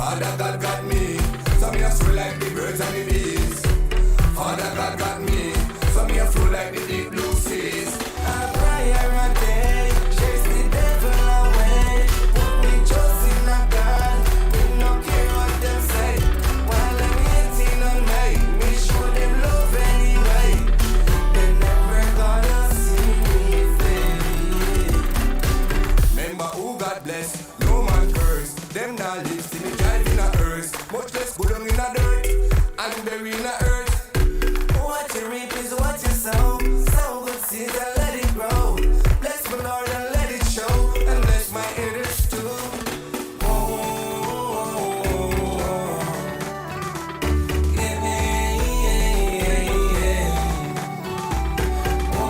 Father God got me, so me a swell like the birds and the bees. Father God got me, so me a flow like the deep blue seas. A prayer a day, chase the devil away. Put me trust in a God, we no care what them say. While I'm hating on me show them love anyway. They never gonna see me fail. Remember who God bless, no man curse. Them not live, see me driving a hearse. Much less good on in a dirt, and bury in a earth. What you reap is what you sow. Sow good seeds and let it grow. Bless my Lord and let it show. And bless my ears too. Oh, yeah, yeah, yeah, yeah. Oh,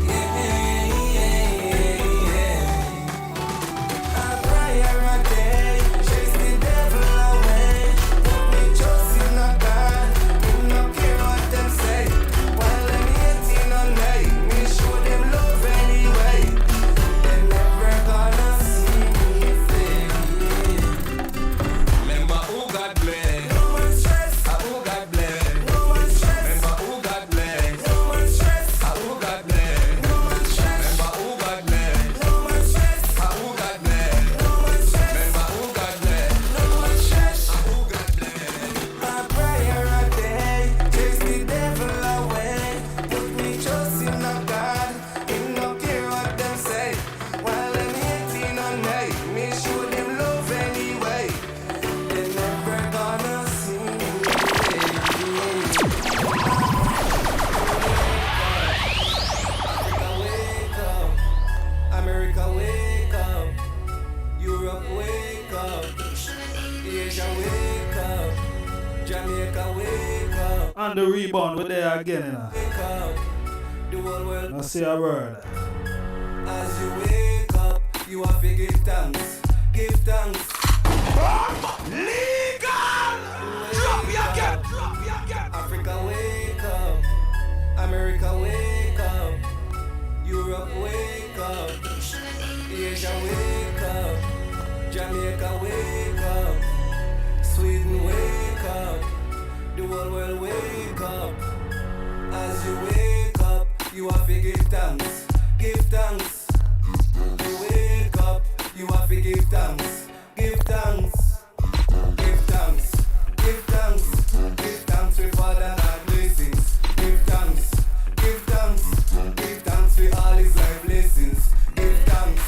yeah, yeah, yeah. A prayer a day, chase the devil away. Put me trust in a God, we no care what them say. While I'm hating on me show them love anyway. They never gonna see me fail. Remember who God bless, no more stress. Who God bless, no more stress. Remember who God bless, no more stress. Who God bless, no more stress. Remember who God bless, no more stress. Who God bless, no more stress. Remember who God bless, no more stress. Who God bless. A prayer a day, chase the devil away. Put me trust in a God, he no care what them say. While I'm hating on me show them love anyway. They never gonna see me fail. Africa wake up, America wake up, Europe wake up, Asia wake up, Jamaica wake up. And the rebound, we're there again, you know. Wake up, the whole world. Now say a word. As you wake up, you have to give thanks. Give thanks. Legal! Drop your gun! Africa wake up, America wake up, Europe wake up, Asia wake up, Jamaica wake up, Sweden wake up, the whole world wake up. As you wake up, you have to give thanks. Give thanks. You wake up, you have to give thanks. Give thanks. Give thanks. Give thanks. Give thanks for Father God blessings. Give thanks. Give thanks. Give thanks for all his life blessings. Give thanks.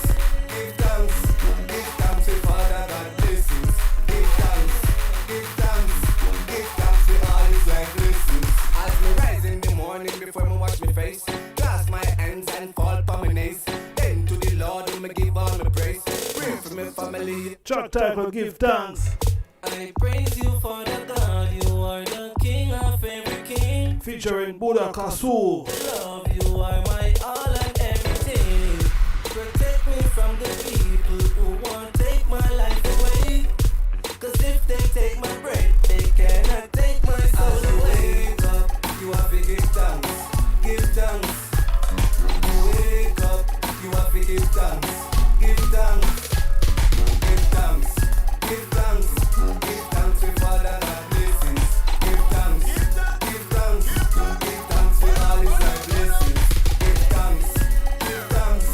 Give thanks. Give thanks for Father God blessings. Give thanks. Give thanks. Give thanks for all his life blessings. As me rise in the morning before me wash my face, clasp my hands and fall upon my knees. Then to the Lord me give all my praise. Pray for my family. Track title, give thanks. I praise you for the God, you are the King of every king. Featuring Buddha Kasu. Love, you are my all and everything. Protect me from the people who want to take my life away. Cause if they take my breath, they cannot take my soul away. Wake up, you have to give thanks. Give thanks. You wake up, you have to give thanks. Give thanks. Give thanks. Give thanks. Give thanks for Father God blessings. Give thanks. Give thanks. Give thanks for all his life blessings. Give thanks. Give thanks.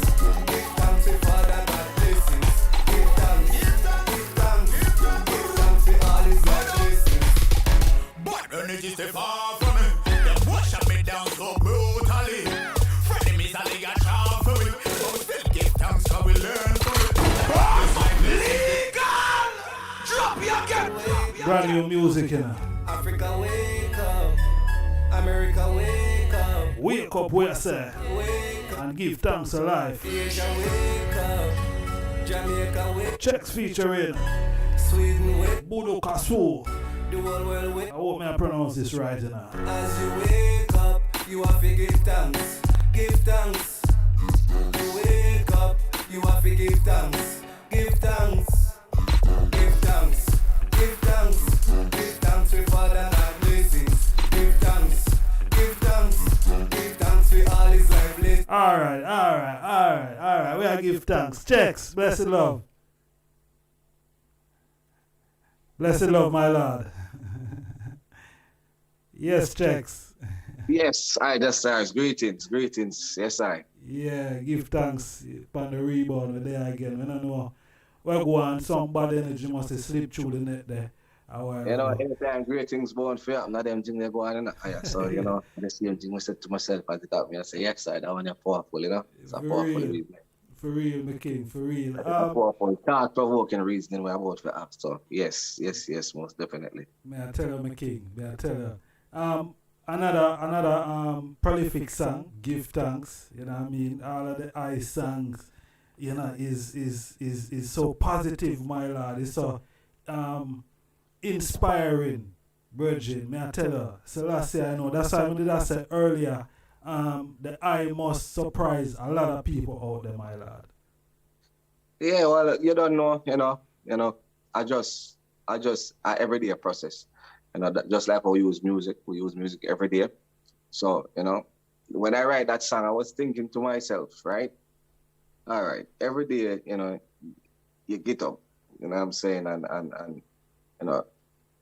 Give thanks for Father God blessings. Give thanks. Give thanks. Give thanks for all his life blessings. But energy stay far from me. Them boys shut me down so brutally. Frenemies are like a charm for me. But we still give thanks 'cause we learn from it. Legal! Drop your gun! Brand new music, you know. Africa wake up, America wake up, Wake up, we say, wake up, and give thanks to life. Asia wake up, Jamaica wake up, Chekx featuring Sweden wake Buddha Kasu. up, the whole world wake I up. hope I pronounce this right, you know. As you wake up, you have to give thanks. Give thanks. You wake up, you have to give thanks. Give thanks. Give thanks. Give thanks. Give thanks for Father God blessings. Give thanks. Give thanks. Give thanks for all his life blessings. All right. We are give thanks. Chekx, blessed love. Blessed love, my lord. Yes, Chekx. Yes, IjahStars. Greetings. Yes, I. Yeah, give thanks upon the rebound. We're there again. We don't know. We're going, some bad energy must have slipped through the net there. Anytime greetings born for you, not them things they go on in the So, the same thing I said to myself at the top. I say, yes, I that one is powerful, It's a For powerful real. reason. For real, my king, for real. It's a powerful, thought-provoking reasoning we're about for app. So, yes, most definitely. May I tell you, my king, may I tell you. Another prolific song, Give Thanks, you know what I mean? All of the I songs, is so positive, my lord. It's so inspiring, Virgin. May I tell you, Selassie, I know. That's why I did I say earlier, the I must surprise a lot of people out there, my lord. Yeah, well, you don't know, I everyday process. Just like how we use music every day. So, when I write that song, I was thinking to myself, right? All right, every day, you get up, you know what I'm saying? And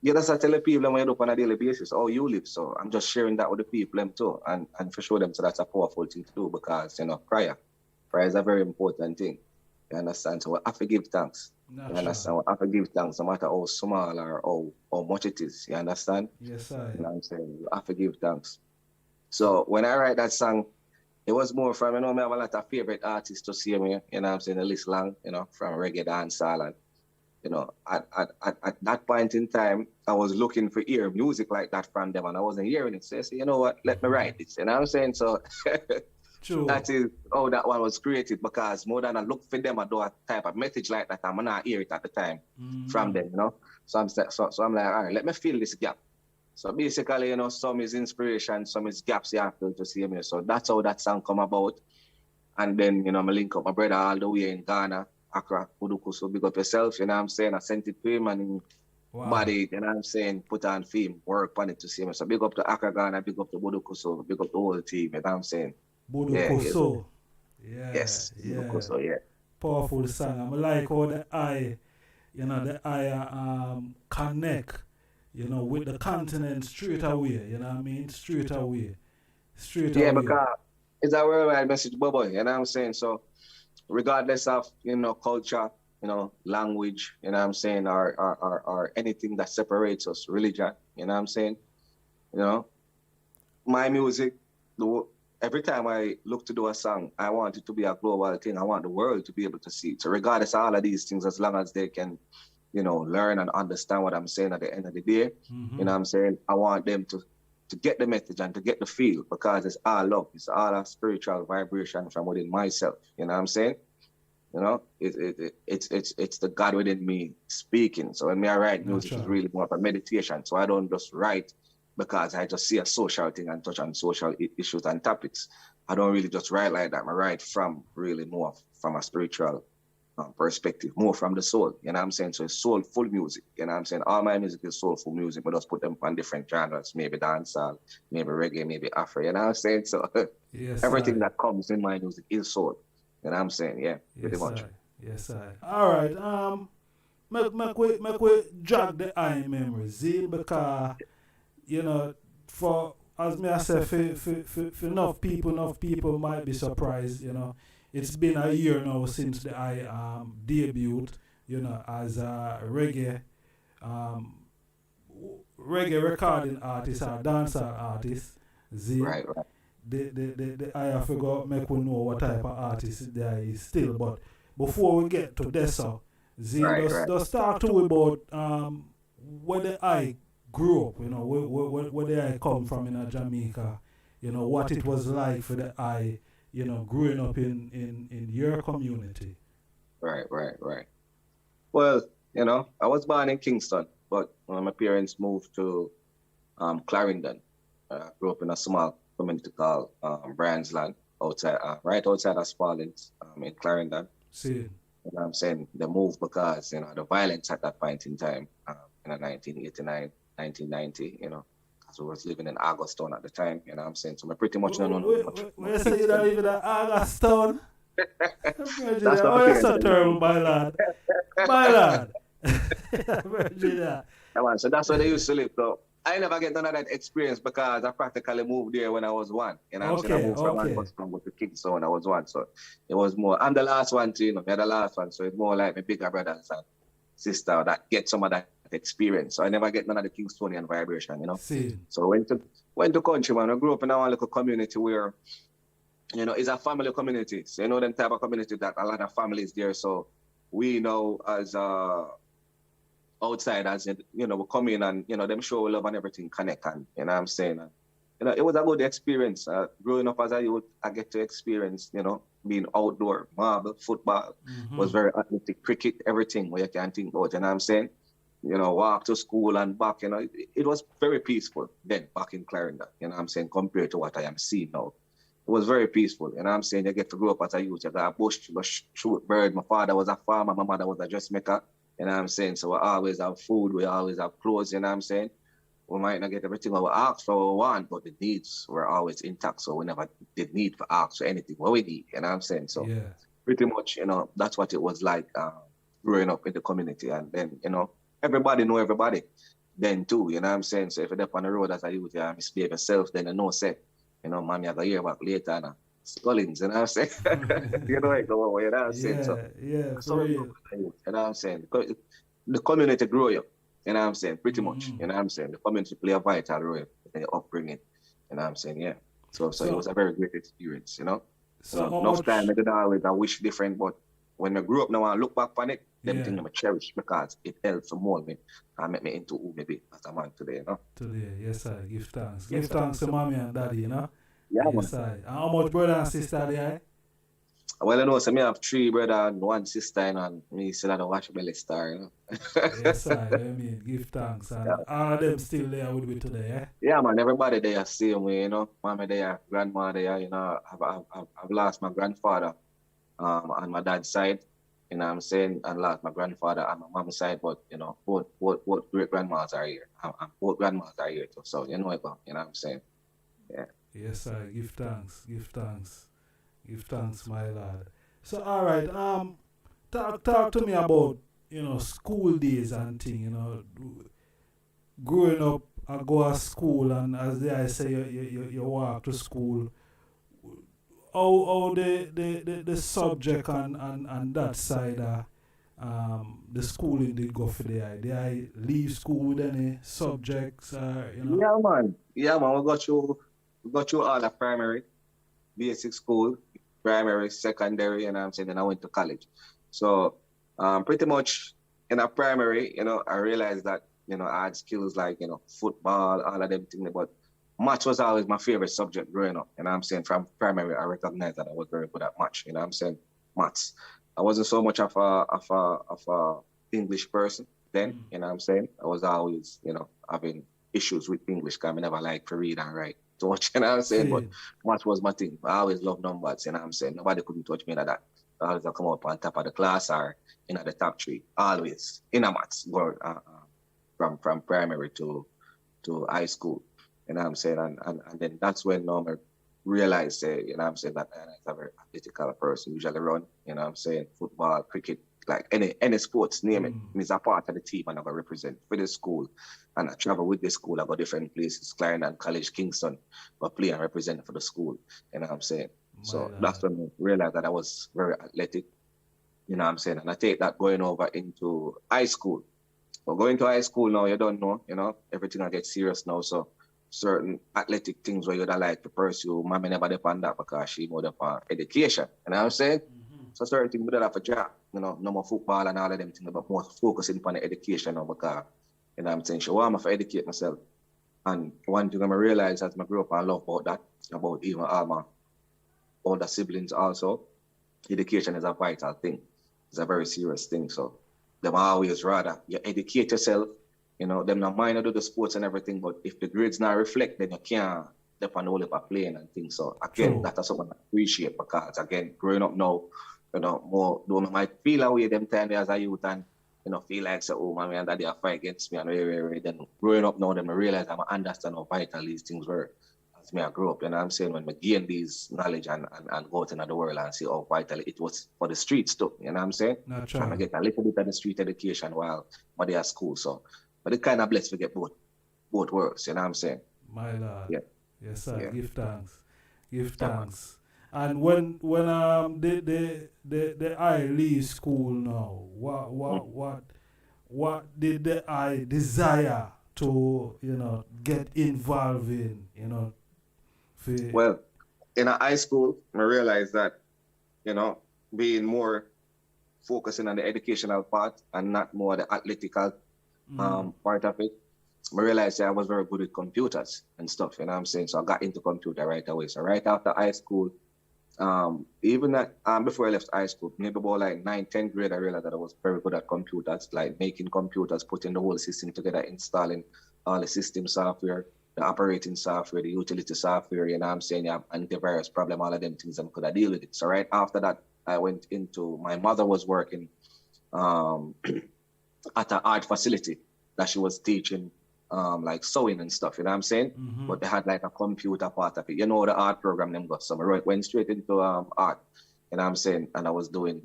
you just tell the people when you do on a daily basis how you live. So I'm just sharing that with the people them too, and for sure them. So that's a powerful thing to do because, prayer is a very important thing. You understand? So I have to give thanks. Not You understand? I have to give thanks no matter how small or how much it is. You understand? Yes, I. You know what I'm saying? You have to give thanks. So when I write that song, it was more from, I have a lot of favorite artists to see me, you know what I'm saying, the list long, from reggae, dancehall, and, at that point in time, I was looking for music like that from them, and I wasn't hearing it. So I said, you know what, let me write this. You know what I'm saying? So True. that is how that one was created, because more than I look for them, I do a type of message like that, I'm not hear it at the time from them, So I'm like, all right, let me fill this gap. So basically, some is inspiration, some is gaps you have to see me. So that's how that song come about. And then, I link up my brother all the way in Ghana, Accra, Buduku. So big up yourself, you know what I'm saying? I sent it to him and body, you know what I'm saying? Put on film, work on it to see me. So big up to Accra, Ghana, big up to Buduku. So big up the whole team, you know what I'm saying? Buduku. Yes. Buduku, so yeah. Powerful song. I like how the I connect, with the continent straight away, you know what I mean? Straight away. Yeah, because it's a worldwide message, boy, you know what I'm saying? So regardless of, culture, language, you know what I'm saying, or anything that separates us, religion, you know what I'm saying? My music, every time I look to do a song, I want it to be a global thing. I want the world to be able to see it. So regardless of all of these things, as long as they can, learn and understand what I'm saying at the end of the day, you know what I'm saying? I want them to get the message and to get the feel, because it's all love. It's all a spiritual vibration from within myself. You know what I'm saying? It's the God within me speaking. So when I write music, it's really more of a meditation. So I don't just write because I just see a social thing and touch on social issues and topics. I don't really just write like that. I write from really more from a spiritual perspective, more from the soul, you know what I'm saying? So it's soulful music, you know what I'm saying? All my music is soulful music, but just put them on different genres, maybe dancehall, maybe reggae, maybe Afro, you know what I'm saying? So everything that comes in my music is soul, you know what I'm saying? Yeah, pretty much. Yes, I. All right, make we drag the eye memories, because, for, as me I say, for enough people might be surprised, It's been a year now since the I debuted, as a reggae recording artist or dancer artist. Right. The I forgot make we know what type of artist there is still. But before we get to this, just talk to about where the I grew up, where the I come from in Jamaica, what it was like for the I. Growing up in your community. Right. Well, I was born in Kingston, but my parents moved to Clarendon. I grew up in a small community called Brandsland, right outside of Spalding, in Clarendon. See. You know what I'm saying? They moved because, the violence at that point in time, in 1989, 1990, as we was living in Augustown at the time, you know what I'm saying? So I pretty much don't know much. Where say you don't live in Augustown? That's Oh, what that's I'm so saying. terrible, my lad. My lad. Virginia. Yeah, man, so that's where they used to live. So I never get none of that experience because I practically moved there when I was 1. You know what I'm saying? I moved from Augustown to Kingston when I was 1. So it was more, I'm the last one too, you know, they're the last one. So it's more like my bigger brothers and sister that get some of that experience. So I never get none of the Kingstonian vibration, you know. So went to country, man. I grew up in our local community where, you know, it's a family community. So you know them type of community that a lot of families there. So we know as outsiders, you know, we come in and, you know, them show love and everything connect, and you know what I'm saying. And, you know, it was a good experience. Growing up as a youth, I get to experience, you know, being outdoor, marble, football, was very athletic, cricket, everything where you can think about, you know what I'm saying? You know, walk to school and back, you know, it was very peaceful then back in Clarendon, you know what I'm saying, compared to what I am seeing now. It was very peaceful, you know what I'm saying? You get to grow up as a youth, you got a bush, you go shoot bird. My father was a farmer, my mother was a dressmaker, you know what I'm saying? So we always have food, we always have clothes, you know what I'm saying? We might not get everything we ask for, what we want, but the needs were always intact, so we never did need for ask for anything what we need, you know what I'm saying? So pretty much, you know, that's what it was like growing up in the community. And then, you know, everybody know everybody then too, you know what I'm saying? So if you're up on the road as a youth, you misbehave yourself, then you know, say, you know, mommy, I got to hear back later and scullings, you know what I'm saying? You know, you know what I'm saying? So, for real. You know what I'm saying? The community grow you, you know what I'm saying? Pretty much, you know what I'm saying? The community play a vital role in your upbringing, you know what I'm saying? Yeah. So it was a very great experience, you know? So enough time, I didn't always wish different, but when I grew up now and look back on it, them things I cherish because it helps to mold me and make me into who maybe as a man today, you know? Today, yes, sir. Give thanks. Give thanks to mommy and daddy, you know? Yeah, yes, man. Sir. And how much brother and sister there? Well, I know, so me have 3 brothers and 1 sister, you know, and me still have a watch belly star, you know? Yes, sir. I mean, give thanks. And all of them still there with me today, eh? Yeah, man, everybody there same way, you know? Mommy there, grandma there, you know? I've lost my grandfather on my dad's side, you know what I'm saying? And lost my grandfather on my mom's side, but, you know, both great grandmas are here. And both grandmas are here too, so you know what I'm saying? Yeah. Yes, sir. Give thanks. Give thanks. Give thanks, my lad. So, all right. Talk to me about, you know, school days and thing. You know, growing up, I go to school, and as I say, you walk to school. How the subject and that side the schooling did go for the eye. Did I leave school with any subjects? You know? Yeah, man. We got you all the primary, basic school, primary, secondary, and I'm saying, then I went to college. So pretty much in a primary, you know, I realized that, you know, I had skills like, you know, football, all of them things, but maths was always my favorite subject growing up. And I'm saying from primary, I recognized that I was very good at maths. You know what I'm saying? Maths. I wasn't so much of a English person then, you know what I'm saying? I was always, you know, having issues with English because I never liked to read and write so much, you know what I'm saying? But maths was my thing. I always loved numbers, you know what I'm saying? Nobody couldn't touch me like that. I always come up on top of the class or in the top 3, always in a maths, from primary to high school. You know what I'm saying? And then that's when I realized, you know what I'm saying, that I'm a very athletic person, usually run, you know what I'm saying, football, cricket, like any sports, name it. It's a part of the team and I go represent for the school. And I travel with the school, I go different places, Clarendon, College, Kingston, but play and represent for the school, you know what I'm saying? So that's when I realized that I was very athletic, you know what I'm saying? And I take that going over into high school. But going to high school now, you don't know, you know, everything I get serious now, so certain athletic things where you'd like to pursue, mommy never depend that because she more upon education. You know what I'm saying? So certain things we don't have a job, you know, no more football and all of them things, but more focusing upon the education now because, you know what I'm saying, she want me to educate myself. And one thing I realized as I grew up, I love about that, about even all my older siblings also, education is a vital thing. It's a very serious thing. So them always rather you educate yourself. You know, them not mind to do the sports and everything, but if the grades not reflect, then you can't depend on all playing and things. So again, that's something I appreciate because again, growing up now, you know, more though I might feel away them time as a youth and feel like, so, oh, mommy and daddy are fight against me and then growing up now, then I realize I understand how vital these things were as me I grew up. You know what I'm saying? When I gain these knowledge and go out into the world and see how vital it was for the streets too. You know what I'm saying? Trying to get a little bit of the street education while they at school. So, but it kind of blessed to get both worlds. You know what I'm saying? My lord. Yeah. Yes, sir. Yeah. Give thanks. Give thanks. And when the I leave school now, what did the I desire to get involved in? Well, in high school, I realized that being more focusing on the educational part and not more the athletical part of it. I realized that I was very good with computers and stuff, you know what I'm saying? So I got into computer right away. So right after high school, even that before I left high school, maybe about like 9th, 10th grade, I realized that I was very good at computers, like making computers, putting the whole system together, installing all the system software, the operating software, the utility software, you know what I'm saying? Yeah, antivirus problem, all of them things, I could have deal with it. So right after that, I went into, my mother was working at an art facility that she was teaching like sewing and stuff, you know what I'm saying? Mm-hmm. But they had like a computer part of it. You know the art program them got. So I went straight into art, you know what I'm saying? And I was doing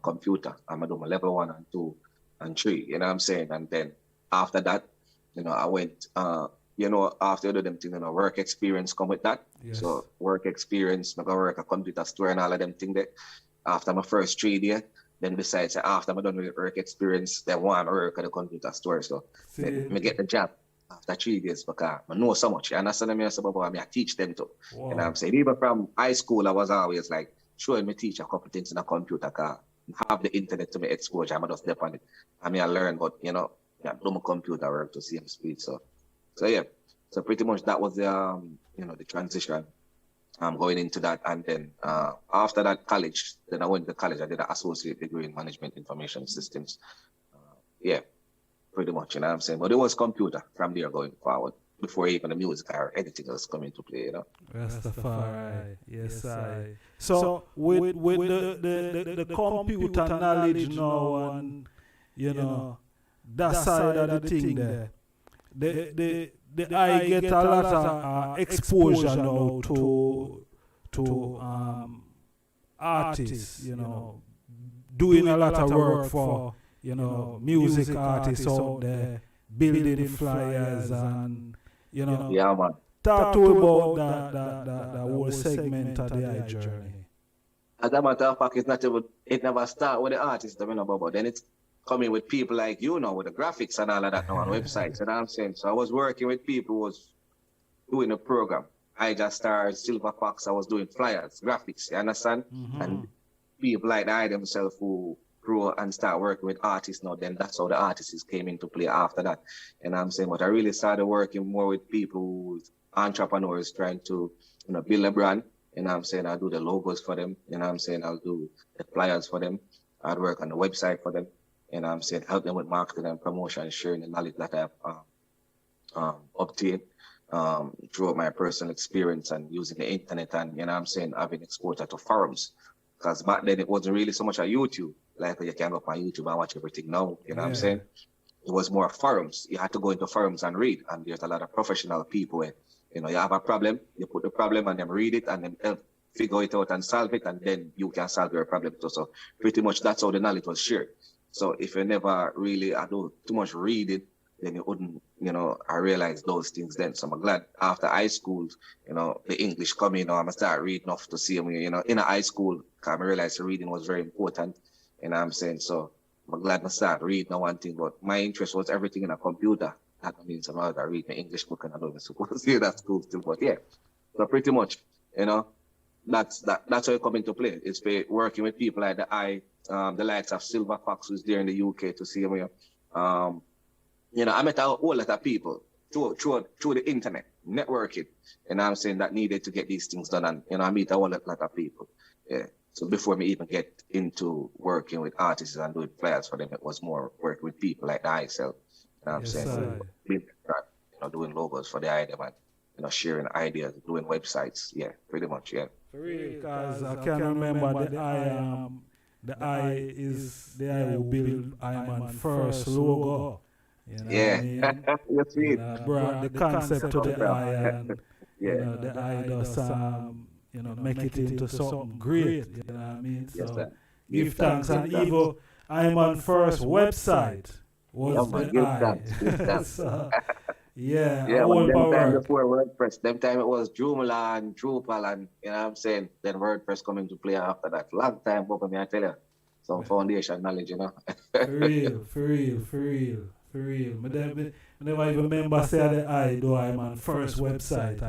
computer. I'm doing my level 1 and 2 and 3, you know what I'm saying? And then after that, I went, after them things, work experience come with that. Yes. So work experience, I go work at a computer store and all of them things there. After my first 3 days, then besides after I'm done with work experience, they want to work at the computer store. So then me get the job after 3 days because I know so much. You understand me? I teach them too. Wow. You know what I'm saying? Even from high school, I was always like showing me teach a couple things in a computer because I have the internet to me exposure. I'm just step on it. I learn, but do my computer work to same speed. So yeah. So pretty much that was the the transition. I'm going into that, and then after that college, then I went to college. I did an associate degree in management information systems. Yeah, pretty much, you know what I'm saying? But it was computer from there going forward before even the music or anything else come into play, Rastafari, yes, I. So with the computer knowledge now and that side of the thing there, the I get a lot of exposure now to artists, doing a lot of work for music artists out there, building flyers and Yeah, man. talk to about that whole segment of the I journey. As a matter of fact, it never start with the artist, but then it's coming with people like with the graphics and all of that now on websites, you know what I'm saying? So I was working with people who was doing a program. IjahStars, Silver Fox, I was doing flyers, graphics, you understand? Mm-hmm. And people like I themselves who grow and start working with artists now, then that's how the artists came into play after that. And I'm saying, but I really started working more with people who entrepreneurs trying to, build a brand. You know what I'm saying? I'll do the logos for them. You know what I'm saying? I'll do the flyers for them. I'll work on the website for them. You know what I'm saying? Help them with marketing and promotion, sharing the knowledge that I've obtained throughout my personal experience and using the internet and, having exposure to forums. Because back then it wasn't really so much on YouTube. Like you can go up on YouTube and watch everything now. You know what I'm saying? It was more forums. You had to go into forums and read. And there's a lot of professional people where, you have a problem, you put the problem and then read it and then help figure it out and solve it. And then you can solve your problem too. So pretty much that's how the knowledge was shared. So if you never really do too much reading, then you wouldn't, I realized those things then. So I'm glad after high school, the English coming, I'm start reading off to see me, in high school, I realized reading was very important. You know what I'm saying? So I'm glad I start reading one thing, but my interest was everything in a computer. That means I'm not read my English book and I don't supposed to see that school still, but yeah. So pretty much, that's how it come into play. It's working with people like the likes of Silver Fox who's there in the UK to see me. I met a whole lot of people through the internet, networking, and I'm saying that needed to get these things done. And, I meet a whole lot of people. Yeah. So before me even get into working with artists and doing flyers for them, it was more working with people like I self. You know what I'm saying? Doing logos for the item and, sharing ideas, doing websites. Yeah, pretty much, yeah. For real, because I can remember that I the eye is the eye who built Iron first logo. You know what I mean? You see You it? know, brought the concept to the eye, and you Yeah. know the eye does you know make it into something great. You know what I mean? Yes, So sir. give thanks, and even Iron first website Yeah, was man, the give eye. thanks, give thanks. So yeah, Yeah, all man, them time work. before WordPress, them time it was Joomla and Drupal and, you know what I'm saying? Then WordPress come into play after that. Long time, but me I tell you, some foundation knowledge, you know? For real, for real, for real, for real. Me never even remember say the I do I'm on first website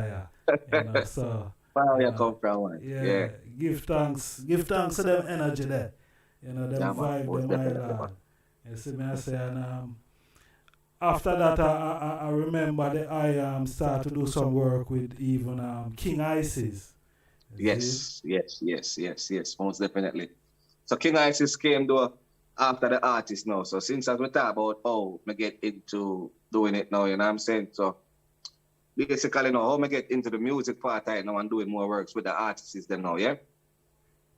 you know, so Where you you know, come from, man? yeah, give thanks to them energy there. You know, them Yeah, man, vibe, most them I definitely, man. lord. You see me I say, and after that I remember that I start to do some work with even King Isis. Yes, most definitely. So King Isis came though after the artist now. So since as we talk about how me get into doing it now, you know what I'm saying? So basically now how me get into the music part right now and doing more works with the artists then now, yeah?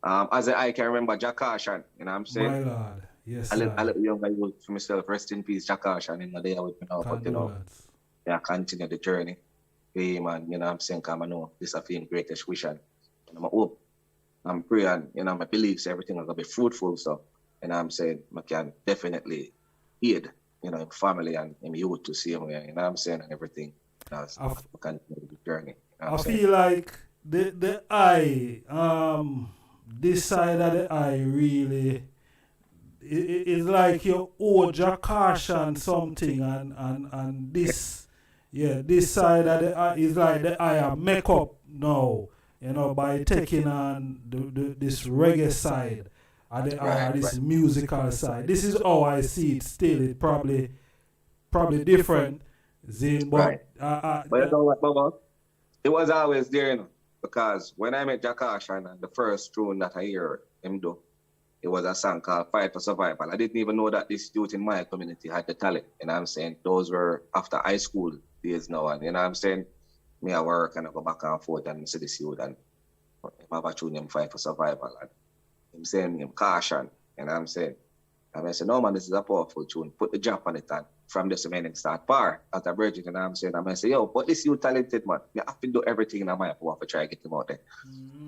As I can remember Jack Caution, you know what I'm saying? My lord, yes A sir. little younger youth for myself, rest in peace, Jack Caution in the day with me now, but you know, Condolence. yeah, continue the journey. Hey man, you know what I'm saying? Cause I know this is a film greatest wish and I hope, I'm praying, you know, my beliefs, everything is gonna be fruitful. So, you know what I'm saying, I can definitely aid, you know, family and youth to see him, you know what I'm saying, and everything. You know, so I continue the journey. You know what I I'm saying? feel like the eye, this side of the eye really, it's like you owe your caution something, and this, yeah, this side of the eye is like the eye are make up now, you know, by taking on this reggae side, and the eye, this musical side. This is how I see it still. It probably different, Zane, but But you know what, Bubba? It was always there, you know, because when I met Jack Caution and the first tune that I hear him do, it was a song called Fight for Survival. I didn't even know that this youth in my community had the talent. You know what I'm saying? Those were after high school days now. And you know what I'm saying? Me I work and I go back and forth and see this youth and I have a tune him Fight for Survival. And him saying him caution. You know what I'm saying? And I said, no man, this is a powerful tune. Put the jump on it and from this man start par at a virgin, you know what I'm saying? And I say, yo, but this you talented man. You have to do everything in my power to try to get him out there.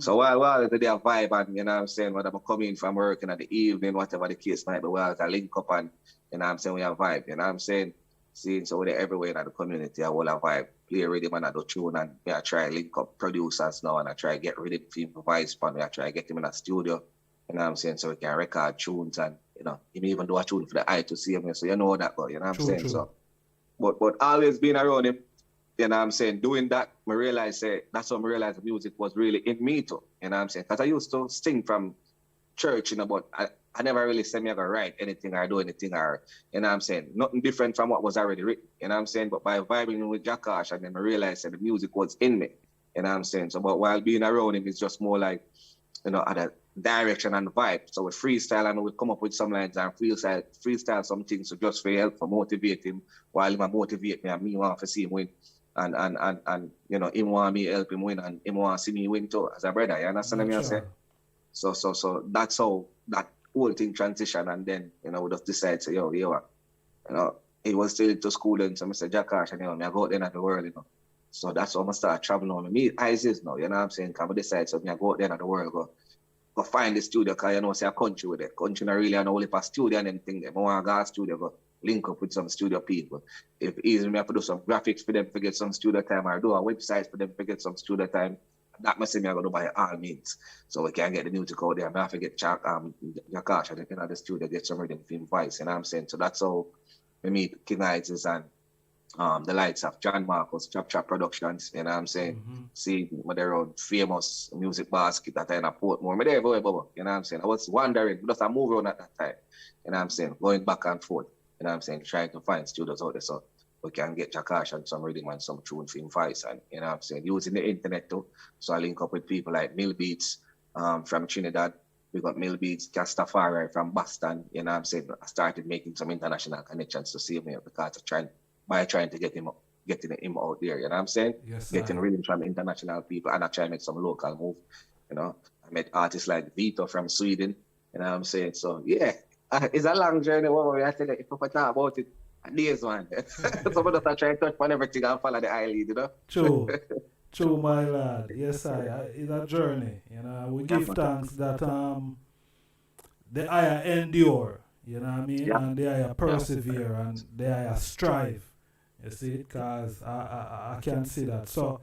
So while the day of vibe and you know what I'm saying, when I'm coming from work and at the evening, whatever the case might be, well, I link up and you know what I'm saying, we have vibe, you know what I'm saying? See, so we're everywhere in the community, I will have vibe. Play rhythm and I do tune and I try link up producers now and I try get rhythm for voice pan, I try get him in a studio, you know what I'm saying, so we can record tunes and you know, you even do a tune for the eye to see him, so you know that, but you know what I'm saying? True. So, but always being around him, you know what I'm saying, doing that, I realized that's when I realized the music was really in me too, you know what I'm saying? Because I used to sing from church, you know, but I never really said me I gonna write anything or do anything or, you know what I'm saying, nothing different from what was already written, you know what I'm saying? But by vibing with Jack Ash, and then I realized that the music was in me, you know what I'm saying? So, but while being around him, it's just more like, you know, other direction and vibe. So with freestyle, and we come up with some lines and freestyle some things to just for help, for motivate him, while he motivate me and me want to see him win. And you know, him want me help him win and him want to see me win too as a brother. You understand what I say? So that's how that whole thing transition, and then, you know, we just decide to, you know, he was still into school and so I said, Jack Ash, and you know, me I go out there in the world, you know. So that's how I start traveling on me. Eyes is now, you know what I'm saying? Because I decide so me I go out there in the world, go find the studio, because you know, say a country with it. Country not really an only for studio and anything there. I want to go to studio, go link up with some studio people. If easy, me have to do some graphics for them to get some studio time, or do a website for them to get some studio time. That must say me I go do by all means. So we can get the music out there. I have to get Jakash and in the studio, get some rhythm film voice, you know what I'm saying? So that's how we meet King Isis and the likes of John Marcus, Chap Productions, you know what I'm saying? See, they're on famous music basket that I in a Portmore. Me there, boy, you know what I'm saying? I was wondering, just I move around at that time, you know what I'm saying? Going back and forth, you know what I'm saying? Trying to find studios out there so we can get Jakash and some rhythm and some tune film voice, and you know what I'm saying? Using the internet too. So I link up with people like Mill Beats from Trinidad. We got Mill Beats, RASTAFARI from Boston, you know what I'm saying? I started making some international connections to see me because by trying to getting him out there, you know what I'm saying? Yes, getting really from international people, and I try to make some local move, you know. I met artists like Vito from Sweden, You know what I'm saying? So yeah, it's a long journey. What I tell you, if I talk about it, days one. Some of us are trying to touch on everything and follow the eye lead, you know? True. True, my lad. Yes, it's a journey. You know, we give thanks that the I endure, you know what I mean? Yeah. And the I persevere and the I strive. You see, because I can see that. So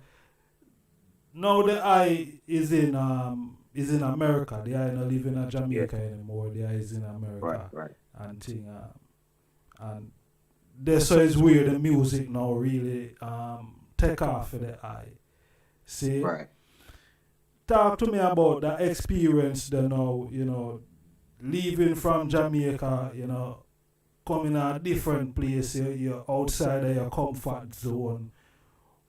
now the I is in America. The I not live in Jamaica anymore. The I is in America. Right. And thing and that's so it's weird the music now really take off for the I. See? Right. Talk to me about that experience then now, you know, leaving from Jamaica, you know, coming a different place, you're outside of your comfort zone.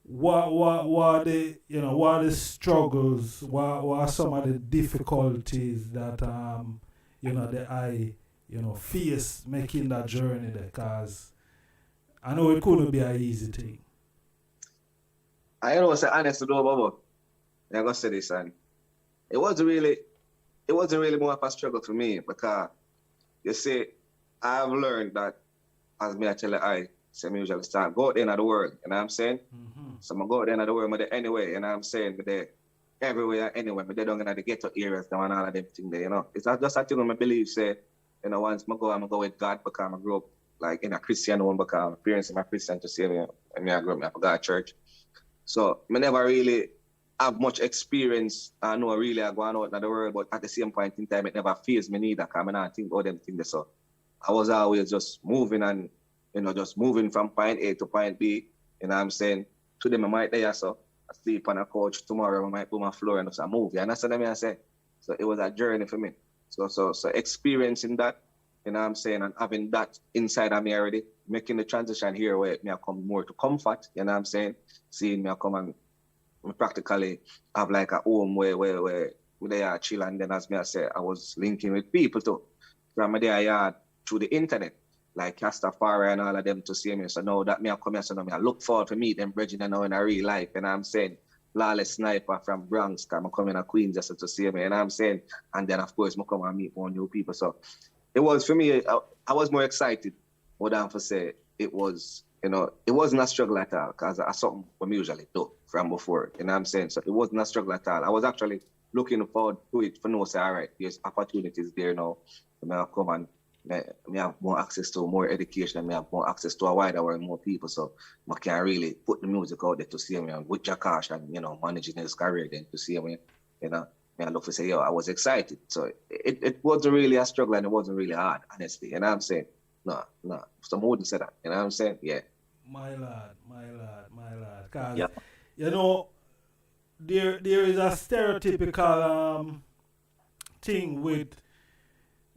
What the struggles, what are some of the difficulties that the I face making that journey there? Because I know it couldn't be an easy thing. I know say honest to do, Bobo. I'm gonna say this, and it wasn't really more of a struggle for me because you see, I've learned that as me I tell you, I say me usually start go out there in the world, you know what I'm saying? Mm-hmm. So I go out there in the world, but anyway, you know what I'm saying? But they everywhere anyway, but they don't get the ghetto areas now and all of them things there, you know. It's not just a thing I believe say, you know, once I'm gonna go with God because I grew up like in a Christian home because my parents are Christian to see me and I grew up in a church. So I never really have much experience. I know really I going out in the world, but at the same point in time, it never fazed me neither because I not think about them things. So I was always just moving and, you know, just moving from point A to point B. You know what I'm saying? Today I might there, so I sleep on a couch. Tomorrow I might put my floor and just a move. You understand what I say? So it was a journey for me. So experiencing that, you know what I'm saying, and having that inside of me already, making the transition here where me I come more to comfort, you know what I'm saying? Seeing me I come and practically have like a home where they are chill, and then as me I say, I was linking with people too. From there I had through the internet, like RASTAFARI and all of them to see me. So now that me I come here, so now me I look forward to meet them bridging now in a real life, you know what I'm saying? Lawless Sniper from Bronx, because I come in a Queens just to see me, you know what I'm saying? And then of course I come and meet more new people. So it was for me, I was more excited more than for say it was, you know, it wasn't a struggle at all because that's something we usually do from before, you know what I'm saying? So it wasn't a struggle at all. I was actually looking forward to it for no say, all right, there's opportunities there now. I have come and me have more access to more education, and me have more access to a wider world, more people. So I can really put the music out there to see me and with Jakash and, you know, managing his career then to see me, you know. I look for say, yo, I was excited. So it wasn't really a struggle and it wasn't really hard, honestly. You know what I'm saying? No. Some wouldn't say that. You know what I'm saying? Yeah. My lad. Cause yeah. you know, there is a stereotypical thing with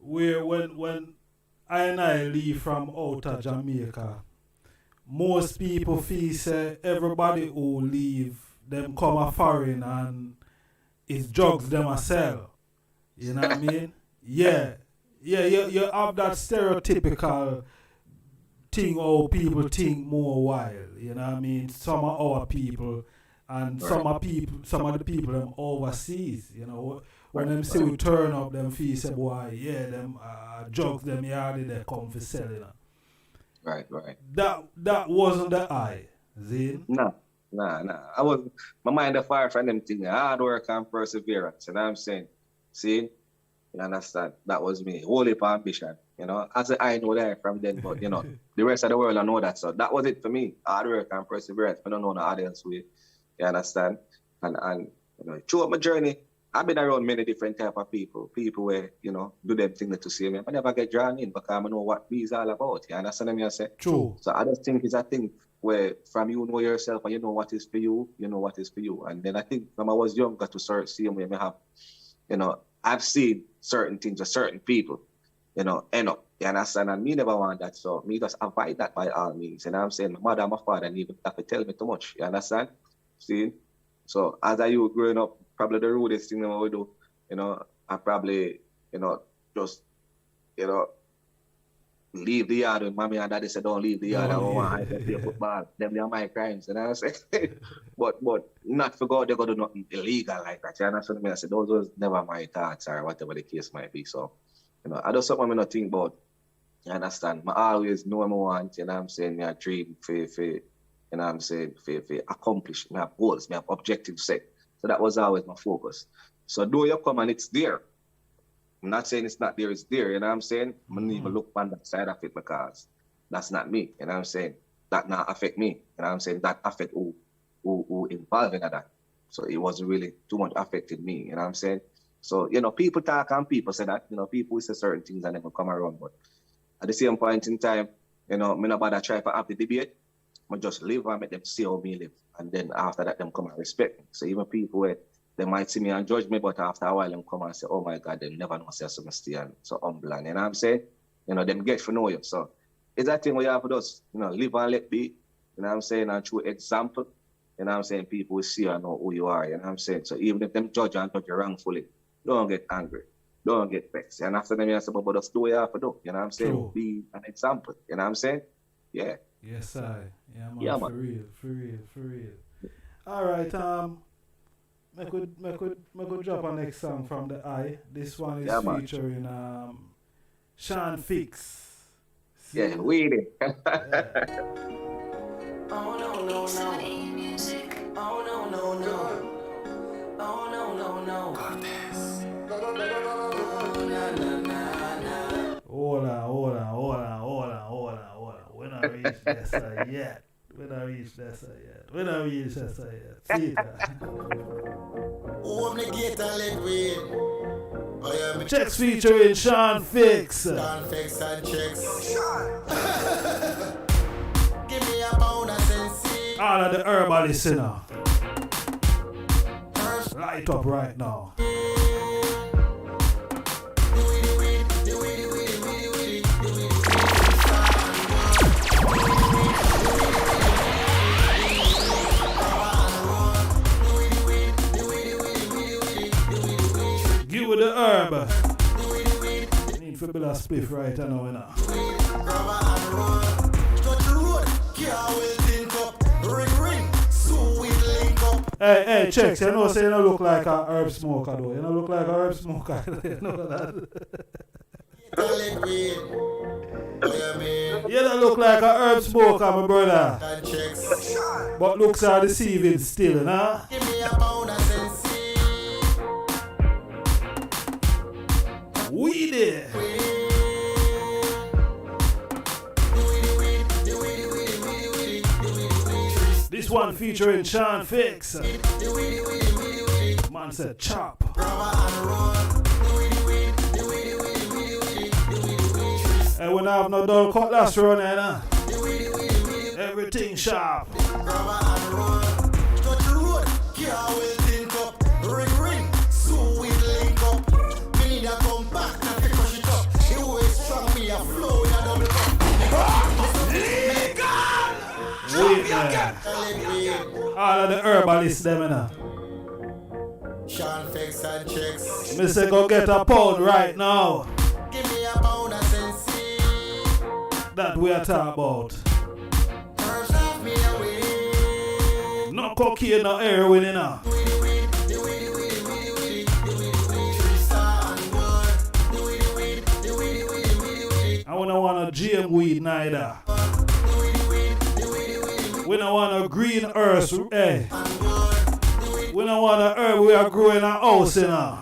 where when I leave from out of Jamaica, most people feel say everybody who leave them come a foreign and it's drugs them a sell. You know what I mean? Yeah. You have that stereotypical thing how people think more wild. You know what I mean? Some of our people and some of the people them overseas, you know. When them say we turn up, them feel say, boy, yeah, them drugs them yard they come for selling. Right. That wasn't the I, Zane. No. I was my mind far from them things. Hard work and perseverance. You know what I'm saying? See? You understand? That was me. Whole heap of ambition. You know, as I know that from then, but you know, the rest of the world I know that. So that was it for me. Hard work and perseverance. I don't know no audience way. You understand? And you know, throughout my journey, I've been around many different type of people. People where, you know, do them things to see me. I never get drawn in because I know what me is all about. You understand what I say? True. So I just think it's a thing where from you know yourself and you know what is for you, you know what is for you. And then I think when I was younger to start seeing where I have, you know, I've seen certain things or certain people, you know, end up. You understand? And me never want that. So me just avoid that by all means. You know what I'm saying? My mother and my father didn't even have to tell me too much. You understand? See? So as I was growing up, probably the rudest thing I would do, you know, I probably, you know, just, you know, leave the yard when mommy and daddy said don't leave the yard. I don't want to play football. Them are my crimes, you know what I'm saying? but not for God, they're gonna do nothing illegal like that. You understand me? I said those was never my thoughts or whatever the case might be. So You know, I just something I not think about. You understand? I always know what I want, you know what I'm saying? I dream for you know what I'm saying, for accomplish. I have goals, I have objectives set. So that was always my focus. So though you come and it's there, I'm not saying it's not there, it's there, you know what I'm saying? I don't even look on that side of it because that's not me, you know what I'm saying? That not affect me, you know what I'm saying? That affect who involved in that. So it wasn't really too much affected me, you know what I'm saying? So, you know, people talk and people say that, you know, people say certain things and never come around, but at the same point in time, you know, me not bother try to have the debate. I just live and make them see how me live. And then after that, them come and respect me. So even people where they might see me and judge me, but after a while, them come and say, oh my God, they never know say so stay and so humble. And you know what I'm saying? You know, them get to know you. So it's that thing where you have to just, you know, live and let be. You know what I'm saying? And through example, you know what I'm saying? People will see and know who you are. You know what I'm saying? So even if them judge and judge you wrongfully, don't get angry. Don't get vexed. And after them, you say, but just do what you have to do. You know what I'm saying? True. Be an example. You know what I'm saying? Yeah. Yes, I. Yeah, man. Yeah, For man. real. All right. I could drop a next song from the I. This one is Yeah, man. featuring Sean Fix. See? Yeah, weed it. Oh no no no. Oh no no no. Oh no no no. Na na na na. Hold on. We not reach that side yet. See that? Chekx featuring Sean Fix. Sean Fix and Chekx. Give me a bonus and see. All of the herbalists, you know. Light up right now. Give with the herb. Need to build a spliff right now, you know. Hey, Chekx, you know, say you don't look like a herb smoker though. You don't look like a herb smoker. You know that? You don't look like a herb smoker, my brother. But looks are deceiving still, nah? Give me a bonus and see. We there. This one featuring Sean Fix. Man said chop. Hey, when I have no dull cutlass running, huh? Everything sharp. Wait there. All of the herbalists them, you know. Sean Fix and Chekx. Me say go get a pound right now. Give me a bonus and see. That we are talking about. First off me away. No cocaine, no heroin, you know. I don't want a GM weed neither. We don't want a green earth, eh? We don't want a herb we are growing a house, you know.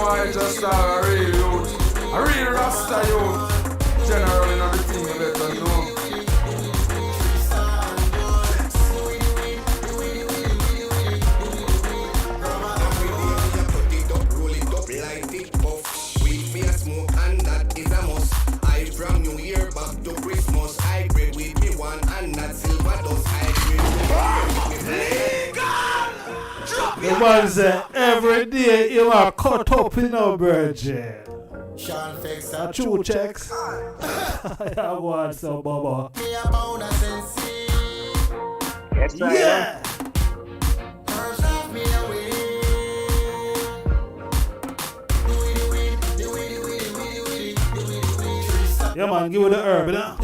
IjahStars, a real youth, a real Rasta youth. Generally, not the thing you better know. Put it up, roll it up, light it puff. Weed for a smoke and that is a must. I from New Year back to Christmas. I break with me one and that silver dust. I The man say every day you are cut up in a virgin. Sean Fix A and true Chekx. Yeah, go on, so Baba. me a pound of sense. Yes, right. Yeah. First off me away. Yeah, man, give it the herb, you know?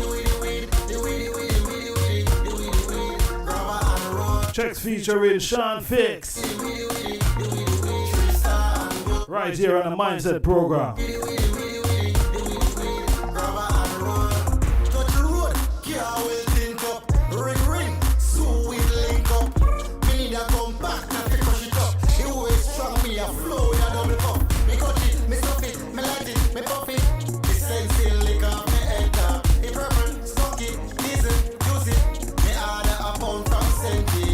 Chekx featuring Sean Fix. Right here on the Mindset program. Touch the road, car will tint up. Ring, so we link up. Me need a come back, now fi crush it up. The way strong, me a flow with a double cup. Me cut it, me stuff it, me light it, me puff it. The sense still lick up, me head top. The purple, stock it, diesel, use it. Me order a pound from Senti.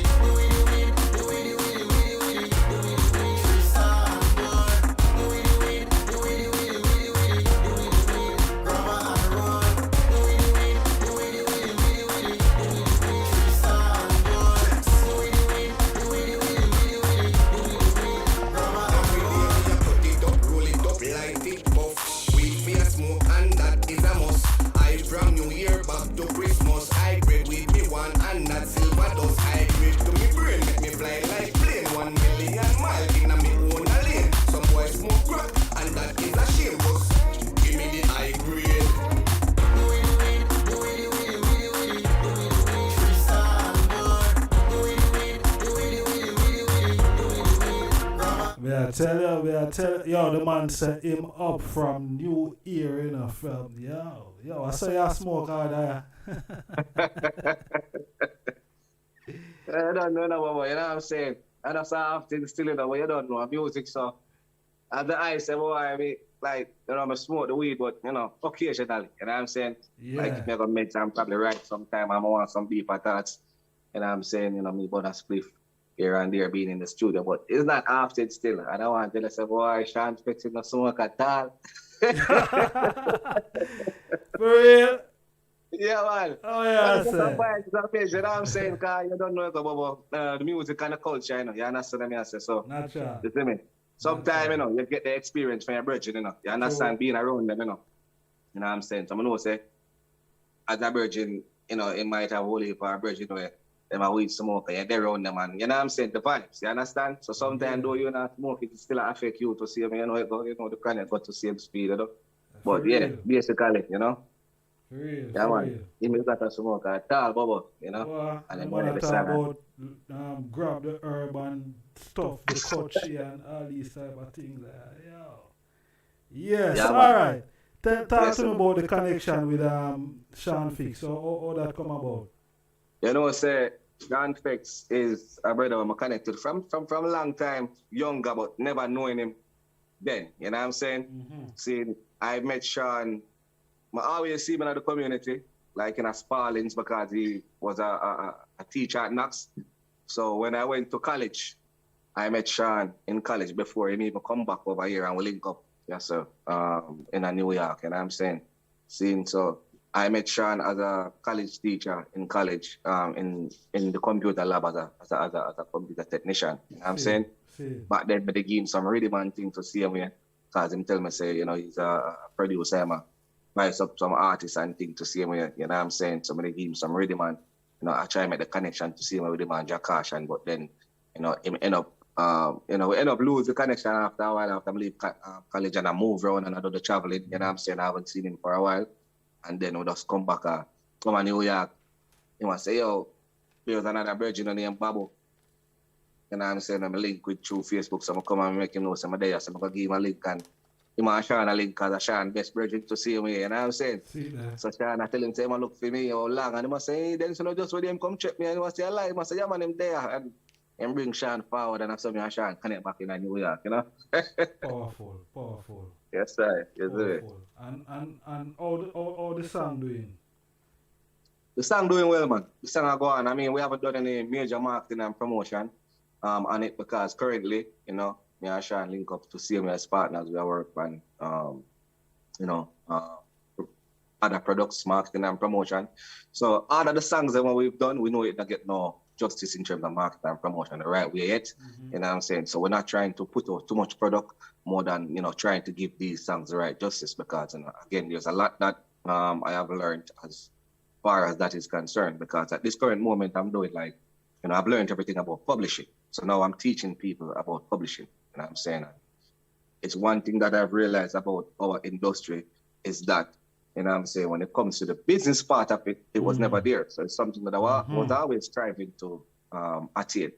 We are tell you, yo, the man set him up from New Year, you know, from, yo, I saw you smoke out there. I don't know, no, Baba, you know what I'm saying? And that's how things still, you know, but you don't know music, so. And the I say, boy, I mean, like, you know, I smoke the weed, but, you know, occasionally, you know what I'm saying? Yeah. Like, if me gonna make time, probably right sometime, I'm gonna want some deeper thoughts, you know what I'm saying? You know, me but a spliff here and there being in the studio, but it's not often still. I don't want to say, boy, Sean Fix no smoke at all. For real? Yeah, man. Oh, yeah, But I it's a page, you know what I'm saying? Because you don't know about the music and the culture, you know. You understand what I say? So, Natural. you see me? Sometimes, you know, you get the experience from your brethren, you know. You understand being around them, you know. You know what I'm saying? So, I know, say, as a virgin, you know, it might have holy for a virgin, you know, them a weed smoker, yeah, they're around them, and you know what I'm saying, the vibes, you understand? So sometimes though you're not smoking, it still affect you to see me, you know, the chronic got to same speed, you know. But yeah, basically, you know. For real, Yeah, for man. real. He may got a smoke at all, Bubba, you know. Well, And I'm then gonna the talk side. about grab the herb and stuff, the coachy and all these type of things. Yo. Yes, Yeah, all man. right. Talk Yes, to me sir. about the connection with Sean Fix. How that come about? You know, say, Sean Fix is a brother I'm connected from a long time, younger, but never knowing him then, you know what I'm saying? Mm-hmm. See, I met Sean, I always see him in the community, like in a Sparlings, because he was a teacher at Knox. So when I went to college, I met Sean in college before he even come back over here and we link up, yes sir, in New York, you know what I'm saying? So I met Sean as a college teacher in college, in the computer lab as a computer technician. You know what I'm saying? Back then, they give him some really man thing to see him here, because him tell me say, you know, he's a producer, man, buys up some artists and thing to see him here. You know what I'm saying? So they give him some really man. You know, I try to make the connection to see him with the man Jakash, and but then, you know, him end up, we end up lose the connection after a while after I leave college and I move around and I do the traveling. You know what I'm saying? I haven't seen him for a while. And then we just come back, come to New York. He want to say, yo, there's another virgin named Babu. You know what I'm saying? I'm a link with through Facebook, so I come and make him know some there. So I'm going to give him a link and him and Sean a link because Sean best virgin to see me. You know what I'm saying? So Sean, I tell him, say, man, look for me how long. And he must say, hey, then so just when him come check me and he must say, alive. He must say, yeah, man, him there. And him bring Sean forward and I saw me and Sean connect back in New York, you know? Powerful. Yes, sir. Yes, sir. And how the song doing? The song doing well, man. The song are going. I mean, we haven't done any major marketing and promotion on it because currently, you know, me and Sean link up to see me as partners. We are working on, other products, marketing and promotion. So all of the songs that we've done, we know it not get no justice in terms of marketing and promotion the right way yet. You know what I'm saying? So we're not trying to put out too much product more than, you know, trying to give these songs the right justice, because, you know, again, there's a lot that I have learned as far as that is concerned, because at this current moment I'm doing, like, you know, I've learned everything about publishing. So now I'm teaching people about publishing. You know what I'm saying? It's one thing that I've realized about our industry is that, you know what I'm saying, when it comes to the business part of it, it was never there. So it's something that I was always striving to attain.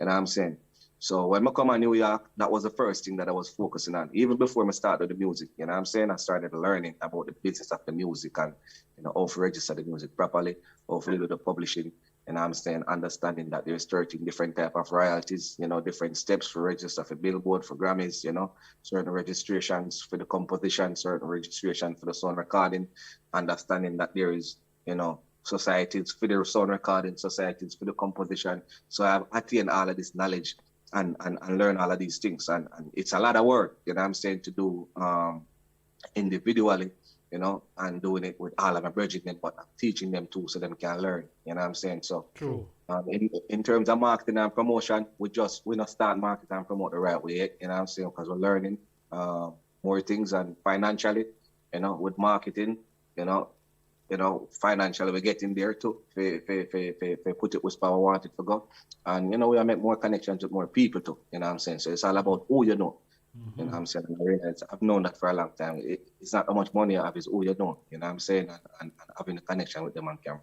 You know what I'm saying? So when I come to New York, that was the first thing that I was focusing on. Even before I started the music, you know what I'm saying? I started learning about the business of the music and, you know, how to register the music properly, how to do the publishing. And I'm saying, understanding that there's 13 different type of royalties, you know, different steps for register for Billboard, for Grammys, you know, certain registrations for the composition, certain registration for the sound recording, understanding that there is, you know, societies for the sound recording, societies for the composition. So I've attained all of this knowledge and learn all of these things. And it's a lot of work, you know what I'm saying, to do individually, you know, and doing it with all of my brethren, but I'm teaching them too so them can learn, you know what I'm saying? So True. In terms of marketing and promotion, we not start marketing and promote the right way yet, you know what I'm saying? Because we're learning more things, and financially, you know, with marketing, you know, financially we're getting there too. For put it where we want it to go. And, you know, we make more connections with more people too, you know what I'm saying? So it's all about who you know. You know what I'm saying? And I realize I've known that for a long time. It's not how much money I have, it's who you know. You know what I'm saying? And having a connection with them and can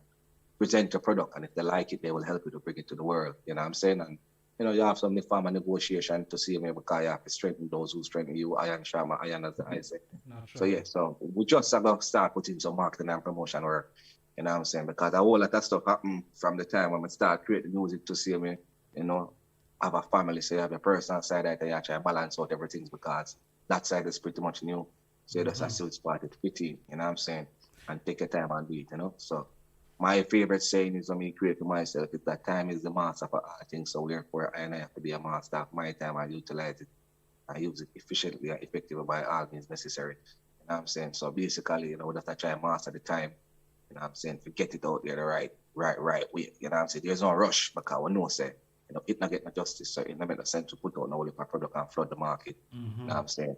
present your product. And if they like it, they will help you to bring it to the world. You know what I'm saying? And, you know, you have some form of negotiation to see me, because you have to strengthen those who strengthen you. Iron Sharma, iron, as I say. So, yeah, so we just have to start putting some marketing and promotion work. You know what I'm saying? Because a whole lot of stuff happened from the time when we start creating music to see me, you know, have a family, so you have a personal side that you try to balance out everything, because that side is pretty much new. So you just have to start it fitting, you know what I'm saying? And take your time and do it, you know? So my favorite saying is when me create for myself is that time is the master for all things. So therefore I have to be a master of my time and utilize it and use it efficiently and effectively by all means necessary. You know what I'm saying? So basically, you know, we have to try and master the time, you know what I'm saying, to get it out there the right way. You know what I'm saying? There's no rush, because we know, say, you know, it not get no justice, so it not make no sense to put out no product and flood the market. You know what I'm saying?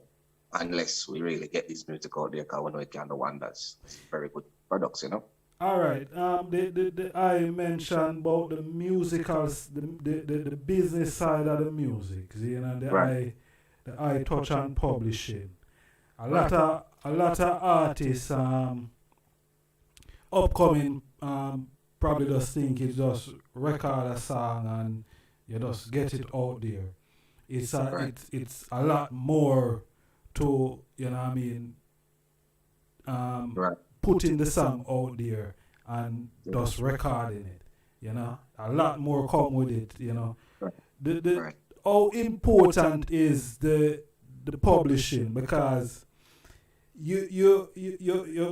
Unless we really get this music out there, because we know it can do wonders. It's very good products, you know. All right. The I mentioned about the musicals, the business side of the music, you know, the I touch on publishing. A lot of artists upcoming probably just think it's just record a song and you just get it out there. It's a lot more to, you know what I mean, putting the song out there and just recording it, you know. A lot more come with it, you know. How important is the publishing, because you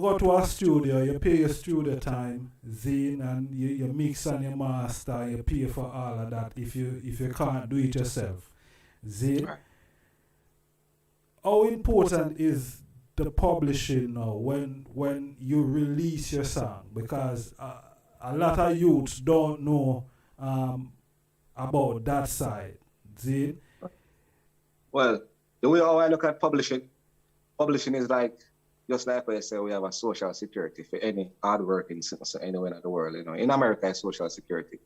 go to a studio, you pay your studio time, Zine, and you mix and you master, you pay for all of that if you can't do it yourself. Zine. How important is the publishing now when you release your song? Because a lot of youths don't know about that side. Zine? Well, the way how I look at publishing is like, just like I say, we have a social security for any hardworking citizen anywhere in the world. You know, in America, it's social security.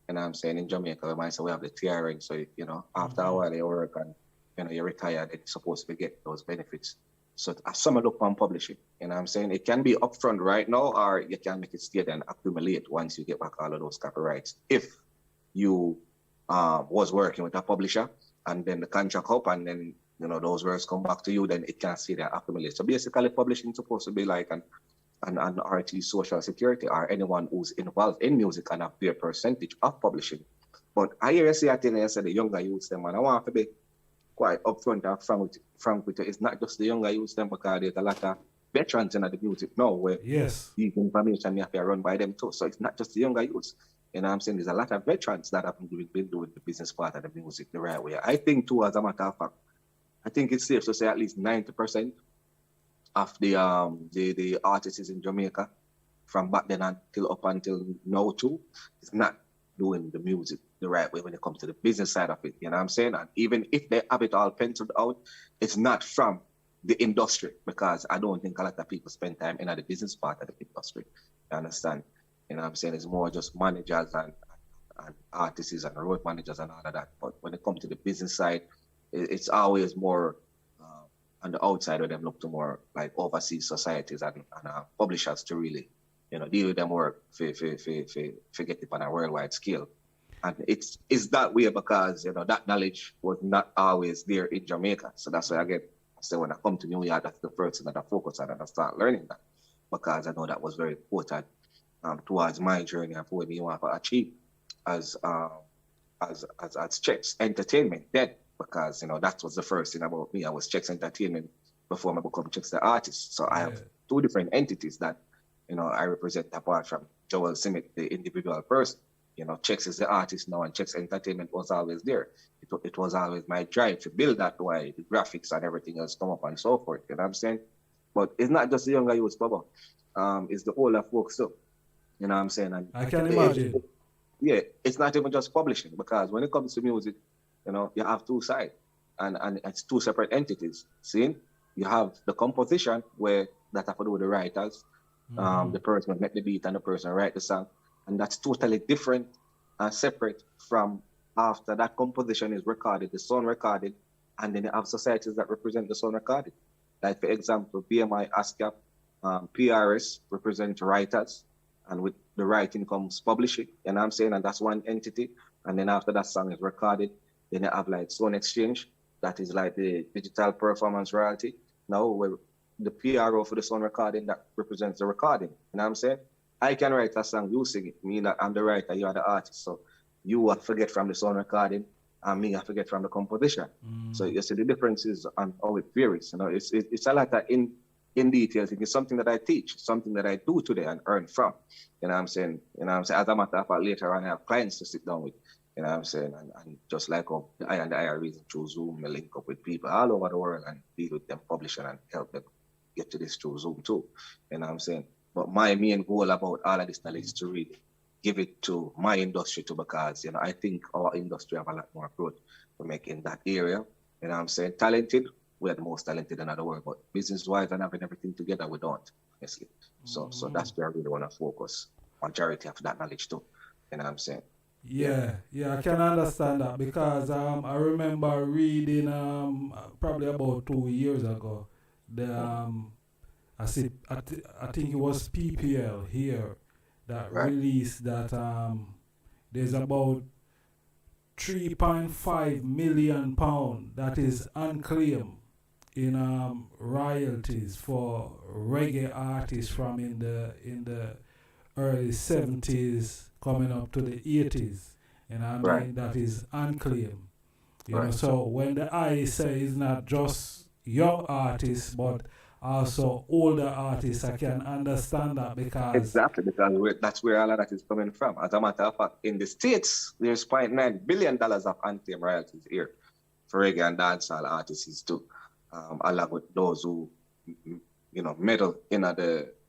And I'm saying in Jamaica, we might say we have the TRN. So, you know, after a while you work and, you know, you're retired, it's supposed to get those benefits. So I sum it up on publishing. You know what I'm saying? It can be upfront right now, or you can make it stay and accumulate once you get back all of those copyrights. If you was working with a publisher and then the contract up and then, you know, those words come back to you, then it can see that accumulate. So basically publishing is supposed to be like an RT social security, or anyone who's involved in music and have their percentage of publishing. But I hear you say, I think I said the younger youths, them, and I want to be quite upfront and frank with you. It's not just the younger youths, them, because there's a lot of veterans in the music now where these information you have to run by them too. So it's not just the younger youths. You know what I'm saying? There's a lot of veterans that have been doing the business part of the music the right way. I think too, as a matter of fact, I think it's safe to say at least 90% of the artists in Jamaica from back then until up until now too, it's not doing the music the right way when it comes to the business side of it. You know what I'm saying? And even if they have it all penciled out, it's not from the industry, because I don't think a lot of people spend time in the business part of the industry. You understand? You know what I'm saying? It's more just managers and artists and road managers and all of that. But when it comes to the business side, it's always more on the outside where they look to more like overseas societies and publishers to really, deal with them work for get it on a worldwide scale. And it's that way because, that knowledge was not always there in Jamaica. So that's why I say when I come to New York, that's the first thing that I focus on, and I start learning that, because I know that was very important towards my journey and for what me want to achieve as Chekx Entertainment then, because that was the first thing about me. I was Chekx Entertainment before I become Chekx the artist. So I have two different entities that I represent, apart from Joel Simic, the individual person. Chekx is the artist now, and Chekx Entertainment was always there. It was always my drive to build that, why the graphics and everything else come up and so forth. You know what I'm saying? But it's not just the younger youths, Baba. It's the older folks too. You know what I'm saying? And I can imagine. It's not even just publishing, because when it comes to music, you have two sides, and it's two separate entities. See, you have the composition where that have to do with the writers, the person who make the beat and the person who write the song, and that's totally different and separate from after that composition is recorded, the sound recorded, and then you have societies that represent the sound recorded. Like for example, BMI, ASCAP, PRS represent writers, and with the writing comes publishing, you know what I'm saying? And that's one entity. And then after that song is recorded, then you have like Sound Exchange, that is like the digital performance royalty. Now where the PRO for the sound recording, that represents the recording, you know what I'm saying? I can write a song, you sing it, me that I'm the writer, you are the artist. So you will forget from the sound recording, and me I forget from the composition. So you see the differences and how it varies. It's a lot of in details. It's something that I teach, something that I do today and earn from. You know what I'm saying? As a matter of fact, later on I have clients to sit down with. You know what I'm saying? And just like I and I are reason through Zoom, I link up with people all over the world and deal with them, publishing and help them get to this through Zoom too. You know what I'm saying? But my main goal about all of this knowledge is to really give it to my industry too, because I think our industry have a lot more growth to make in that area. You know what I'm saying? Talented, we're the most talented in the world, but business-wise and having everything together, we don't, honestly. So that's where I really want to focus majority of that knowledge too. You know what I'm saying? Yeah, I can understand that, because I remember reading probably about 2 years ago, I think it was PPL here that released that there's about £3.5 million that is unclaimed in royalties for reggae artists from in the early 70s coming up to the 80s, and I mean that is unclaimed. So when the I say it's not just young artists but also older artists, I can understand that, because exactly, because that's where all of that is coming from. As a matter of fact, in the States, there's $0.9 billion of unclaimed royalties here for reggae and dancehall artists too, along with those who medal in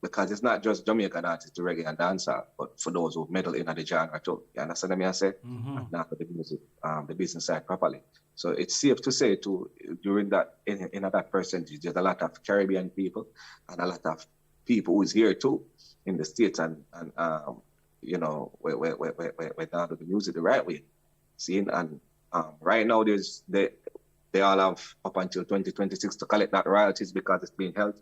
because it's not just Jamaican artists to reggae and dancehall, but for those who medal in the genre too. You understand what I say? And not for the music, the business side properly. So it's safe to say too, during that, in that percentage, there's a lot of Caribbean people and a lot of people who's here too in the States, and we're down to the music the right way. See, and right now they all have up until 2026 to collect that royalties, because it's being held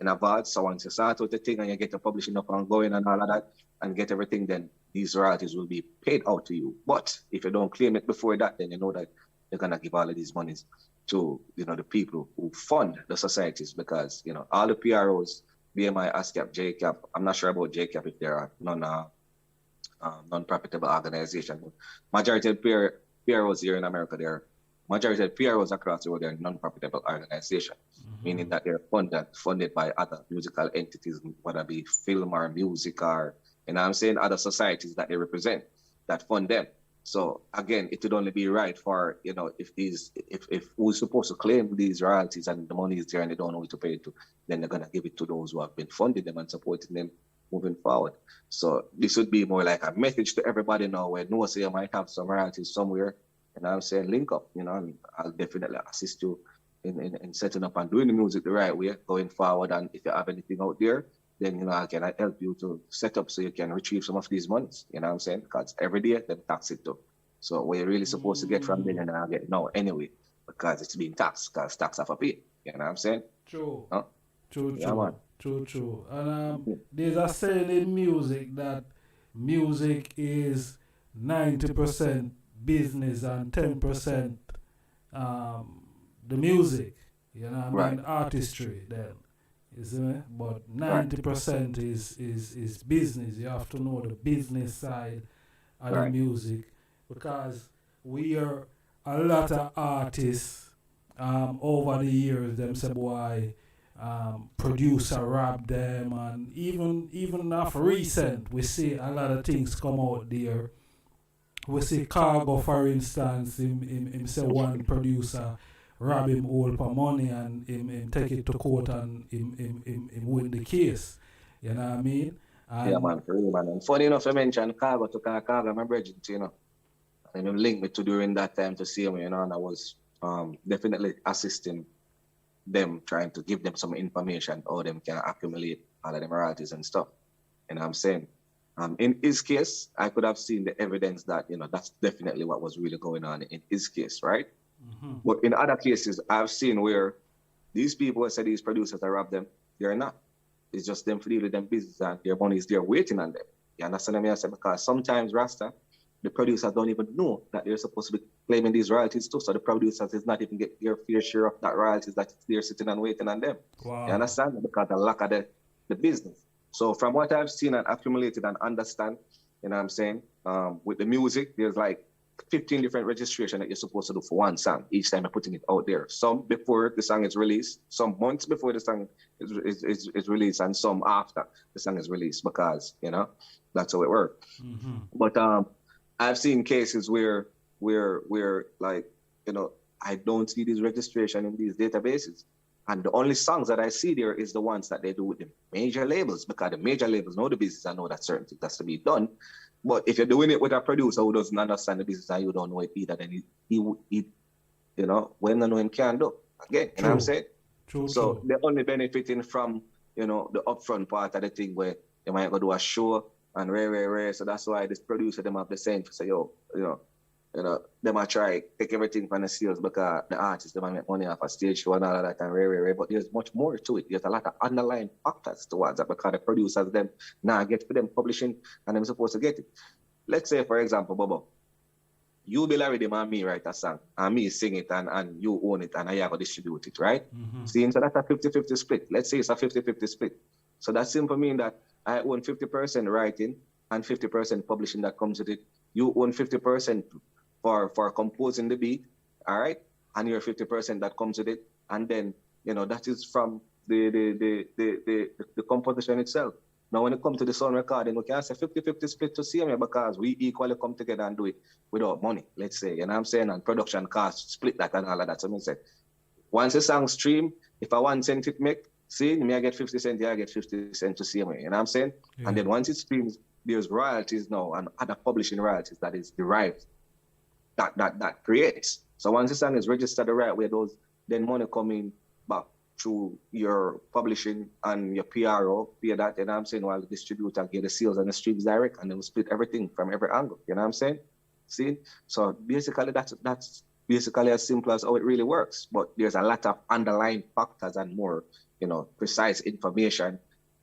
in a vault. So once you start with the thing and you get the publishing up and going and all of that and get everything, then these royalties will be paid out to you. But if you don't claim it before that, then you know that they're gonna give all of these monies to the people who fund the societies, because all the PROs, BMI, ASCAP, JCAP, I'm not sure about JCAP if there are non-profitable organizations. Majority of PROs here in America, majority of PROs across the world are non-profitable organizations, meaning that they're funded by other musical entities, whether it be film or music or, other societies that they represent that fund them. So again, it would only be right for, if who's supposed to claim these royalties and the money is there and they don't know who to pay it to, then they're going to give it to those who have been funding them and supporting them moving forward. So this would be more like a message to everybody now where no say you might have some royalties somewhere, and I'm saying link up, you know, and I'll definitely assist you in setting up and doing the music the right way going forward. And if you have anything out there, then, you know, I can help you to set up so you can retrieve some of these monies, you know what I'm saying? Because every day they tax it too. So what you're really supposed to get from them, and I get now anyway, because it's being taxed, because tax have to pay, you know what I'm saying? True. Huh? True, Yeah, true. man. True. And there's a saying in music that music is 90% business and 10% the music, you know what I mean, artistry then. You see me? But 90% is business. You have to know the business side of the music, because we are a lot of artists over the years, them say boy, producer rap them, and even after recent we see a lot of things come out there. We see Khago, for instance, him say one producer rob him all for money, and him take it to court, and him win the case. You know what I mean? And Yeah, man, for real, man. And funny enough, you mentioned Khago to Khago, my brother, you know. And him linked me to during that time to see him, you know, and I was definitely assisting them, trying to give them some information how them can accumulate all of them royalties and stuff. You know what I'm saying? In his case, I could have seen the evidence that, you know, that's definitely what was really going on in his case, right? Mm-hmm. But in other cases, I've seen where these people say these producers are robbed them, they're not. It's just them dealing with them business, and their money is there waiting on them. You understand what I say? Because sometimes, Rasta, the producers don't even know that they're supposed to be claiming these royalties too. So the producers is not even get their fair share of that royalties that they're sitting and waiting on them. Wow. You understand? Because the lack of the business. So from what I've seen and accumulated and understand, you know what I'm saying, with the music, there's like 15 different registrations that you're supposed to do for one song each time you're putting it out there. Some before the song is released, some months before the song is released, and some after the song is released, because, you know, that's how it works. Mm-hmm. But I've seen cases where like, you know, I don't see this registration in these databases. And the only songs that I see there is the ones that they do with the major labels, because the major labels know the business and know that certain things has to be done. But if you're doing it with a producer who doesn't understand the business and you don't know it either, then he you know, when I know him can do. Again, you know what I'm saying? True. So they're only benefiting from, you know, the upfront part of the thing where they might go do a show and rare. So that's why this producer, them have the same to say, yo, you know, they might try take everything from the sales, because the artists, they might make money off a stage show and all of that and rare. But there's much more to it. There's a lot of underlying factors towards that, because the producers, them now get for them publishing and they're supposed to get it. Let's say, for example, Bobo, you be Larry them and me write a song, and me sing it, and you own it, and I go distribute it, right? Mm-hmm. See, so that's a 50-50 split. Let's say it's a 50-50 split. So that simply means that I own 50% writing and 50% publishing that comes with it. You own 50% for composing the beat, all right? And your 50% that comes with it. And then, you know, that is from the composition itself. Now, when it comes to the sound recording, we can say 50-50 split to CMA, because we equally come together and do it without money, let's say, you know what I'm saying? And production costs, split that and all of that. So I say, once a song stream, if I 1 cent it make, see, me I get 50 cents, I get 50 cents to CMA, you know what I'm saying? Yeah. And then once it streams, there's royalties now and other publishing royalties that is derived, that creates. So once the song is registered the right way, those then money coming back through your publishing and your PRO, pay that, you know what I'm saying, while the distributor get the sales and the streams direct, and then we split everything from every angle, you know what I'm saying? See? So basically that's basically as simple as how it really works. But there's a lot of underlying factors and more, you know, precise information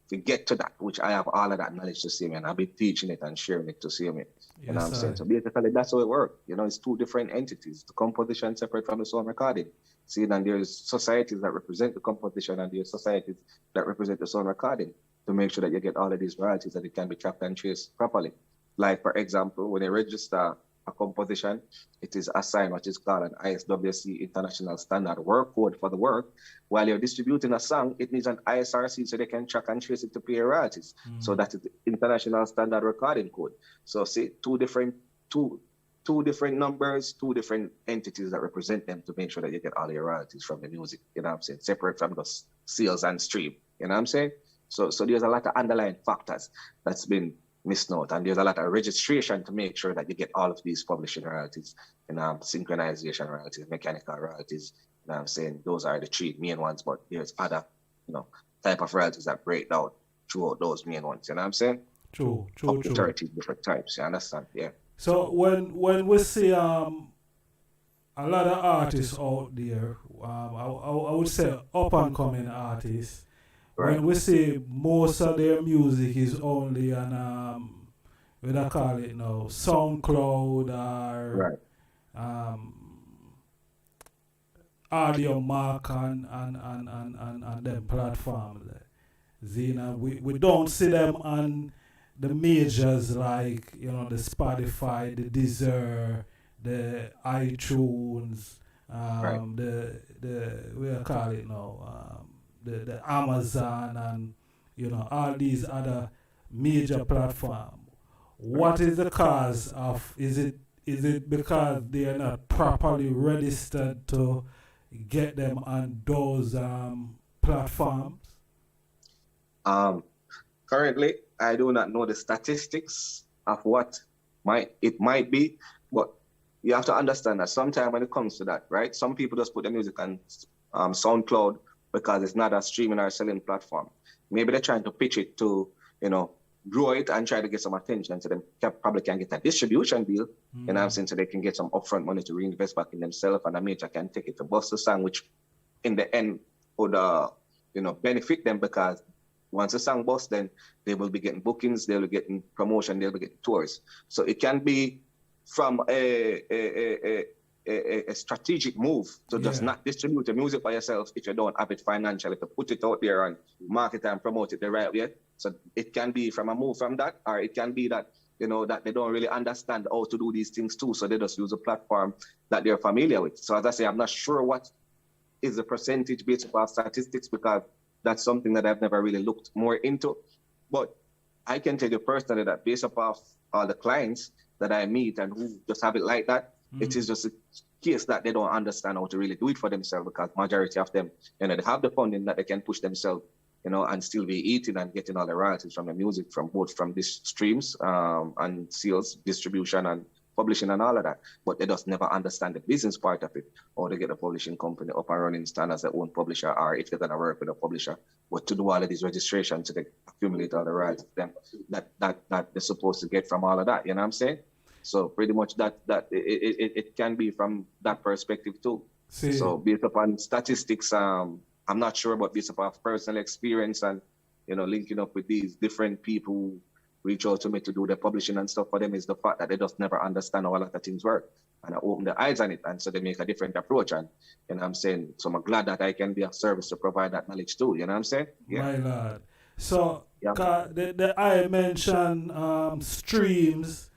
to get to that, which I have all of that knowledge to see me, and I've been teaching it and sharing it to see me. You know what I'm saying? So basically that's how it works. You know, it's two different entities. The composition separate from the sound recording. See, then there's societies that represent the composition, and there's societies that represent the sound recording, to make sure that you get all of these royalties that it can be tracked and traced properly. Like, for example, when you register a composition, it is assigned what is called an ISWC International Standard Work Code for the work. While you're distributing a song, it needs an ISRC so they can track and trace it to pay royalties. So that is the International Standard Recording Code. So see, two different numbers, two different entities that represent them, to make sure that you get all your royalties from the music, you know what I'm saying? Separate from the sales and stream, you know what I'm saying? So there's a lot of underlying factors that's been missed out, and there's a lot of registration to make sure that you get all of these publishing royalties, synchronization royalties, mechanical royalties. You know what I'm saying? Those are the three main ones, but there's other, type of royalties that break down throughout those main ones. You know what I'm saying? True. Up to 30 different types. You understand? Yeah. So when we see a lot of artists out there, I would say up and coming artists. Right. When we say most of their music is only on what I call it now, SoundCloud or Audio Mark and them platforms. We don't see them on the majors like the Spotify, the Deezer, the iTunes, the what I call it now, the Amazon, and all these other major platforms. What is the cause of? Is it because they are not properly registered to get them on those platforms? Currently, I do not know the statistics of what it might be, but you have to understand that sometimes when it comes to that, right? Some people just put their music on SoundCloud because it's not a streaming or selling platform. Maybe they're trying to pitch it to, grow it and try to get some attention, so they probably can get a distribution deal, you know what I'm saying, so they can get some upfront money to reinvest back in themselves, and a major can take it to bust the song, which in the end would, benefit them, because once the song busts, then they will be getting bookings, they'll be getting promotion, they'll be getting tours. So it can be from a strategic move to just not distribute the music by yourself if you don't have it financially, to put it out there and market and promote it the right way. So it can be from a move from that, or it can be that, that they don't really understand how to do these things too, so they just use a platform that they're familiar with. So as I say, I'm not sure what is the percentage based upon statistics, because that's something that I've never really looked more into. But I can tell you personally that based upon all the clients that I meet and who just have it like that, it is just a case that they don't understand how to really do it for themselves, because majority of them, they have the funding that they can push themselves, and still be eating and getting all the royalties from the music, from both from these streams and sales, distribution and publishing and all of that. But they just never understand the business part of it, or they get a publishing company up and running, stand as their own publisher, or if they're gonna work with a publisher, but to do all of these registrations to accumulate all the royalties that they're supposed to get from all of that. You know what I'm saying? So pretty much that it can be from that perspective too. See. So based upon statistics, I'm not sure, but based upon personal experience and linking up with these different people who reach out to me to do the publishing and stuff for them, is the fact that they just never understand how a lot of things work, and I open their eyes on it, and so they make a different approach. And I'm saying, so I'm glad that I can be of service to provide that knowledge too. You know what I'm saying? Yeah. My lord. So I mentioned streams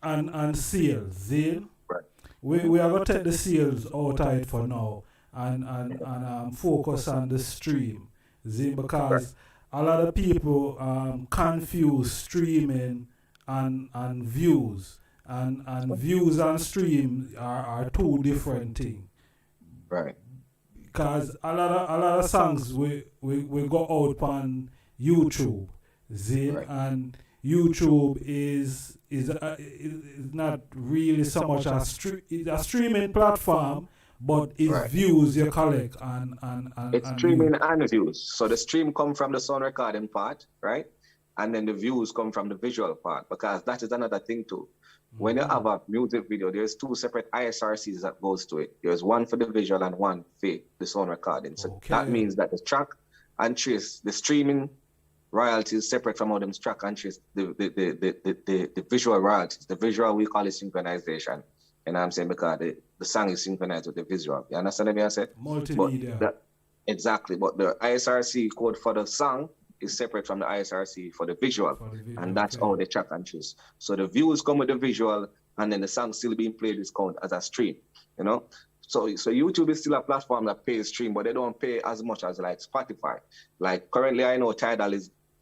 and sales. See? Right. We are gonna take the sales out of it for now and focus on the stream. See? Because a lot of people confuse streaming and views. And views and stream are two different things. Right. Because a lot of songs we go out on YouTube. See? Right. And YouTube is not really so much it's a streaming platform, but it's views you collect and it's streaming and views. So the stream come from the sound recording part, right? And then the views come from the visual part, because that is another thing too. When you have a music video, there's two separate ISRCs that goes to it. There's one for the visual and one for the sound recording. So that means that the track and trace, the streaming royalties separate from how them track and trace the visual royalties. The visual, we call it synchronization. You know what I'm saying? Because the song is synchronized with the visual. You understand what I said? Multimedia. Exactly. But the ISRC code for the song is separate from the ISRC for the visual. And that's how they track and trace. So the views come with the visual, and then the song still being played is counted as a stream. So YouTube is still a platform that pays stream, but they don't pay as much as like Spotify. Like currently, I know Tidal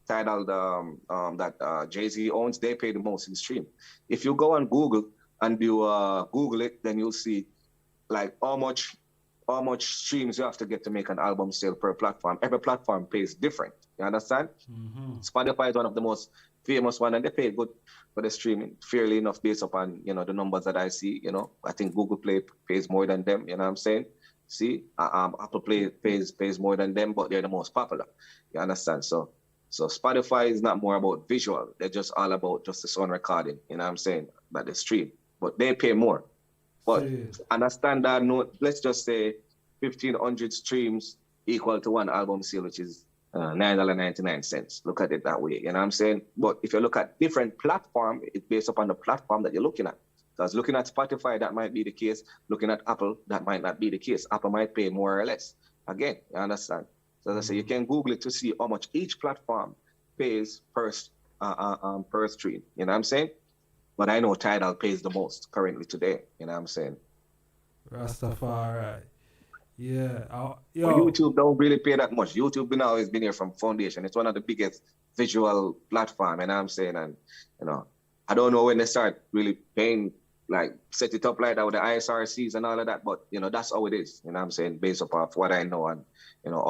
that Jay-Z owns, they pay the most in stream. If you go on Google and you Google it, then you'll see like how much streams you have to get to make an album sale per platform. Every platform pays different. You understand? Spotify is one of the most famous one, and they pay good for the streaming, fairly enough based upon, you know, the numbers that I see. You know, I think Google Play pays more than them. You know what I'm saying? See, Apple Play pays more than them, but they're the most popular. You understand? So Spotify is not more about visual. They're just all about just the sound recording. You know what I'm saying? That they stream, but they pay more. But on a standard note, let's just say 1,500 streams equal to one album sale, which is $9.99. Look at it that way. You know what I'm saying? But if you look at different platform, it's based upon the platform that you're looking at. Because looking at Spotify, that might be the case. Looking at Apple, that might not be the case. Apple might pay more or less. Again, you understand? So as I say, you can Google it to see how much each platform pays per stream. You know what I'm saying? But I know Tidal pays the most currently today. You know what I'm saying? Rastafari. Yeah. But YouTube don't really pay that much. YouTube been always been here from foundation. It's one of the biggest visual platform. You know what I'm saying? And, you know, I don't know when they start really paying, like, set it up like that with the ISRCs and all of that. But, you know, that's how it is. You know what I'm saying? Based upon what I know and, you know,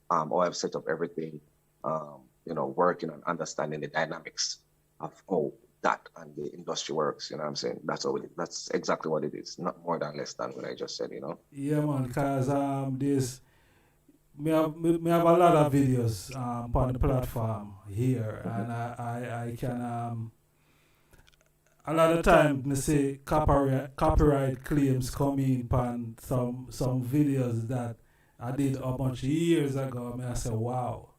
how I've set up everything, you know, working and understanding the dynamics of how that and the industry works. You know what I'm saying? That's how it is. That's exactly what it is. Not more than less than what I just said, you know? Yeah, man, because me have a lot of videos on the platform here, and I can a lot of time me say copyright claims come in on some videos that I did a bunch of years ago. I say, wow,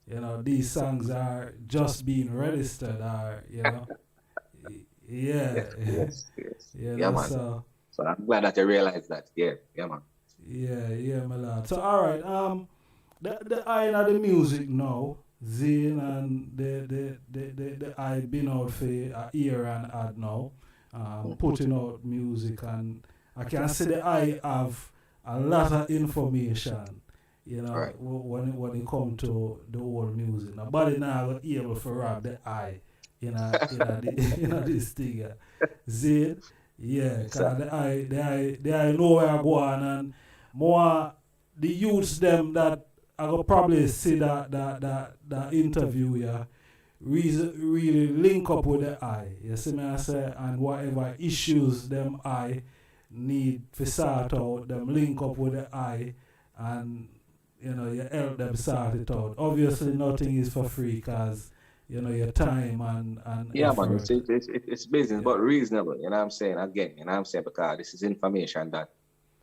you know, these songs are just being registered, or, you know. Yeah. Yes. Yeah, Yeah, man. so I'm glad that you realize that. Yeah, man. Yeah, my lord. So all right, the eye of the music now, Zane, and the eye been out for a year and odd now, putting out music, and I can see the eye have a lot of information, you know, right, when it come to the old music. Nobody now able to rob the eye. This thing, Zane, yeah, because the eye know where I go on, and more the youths them that I go probably see that interview, yeah, really link up with the eye. You see me I say, and whatever issues them eye need to sort out, them link up with the eye, and you know, you help them sort it out. Obviously nothing is for free, because you know, your time and yeah, effort. man, it's business, but reasonable. You know what I'm saying? Again, you know what I'm saying? Because this is information that,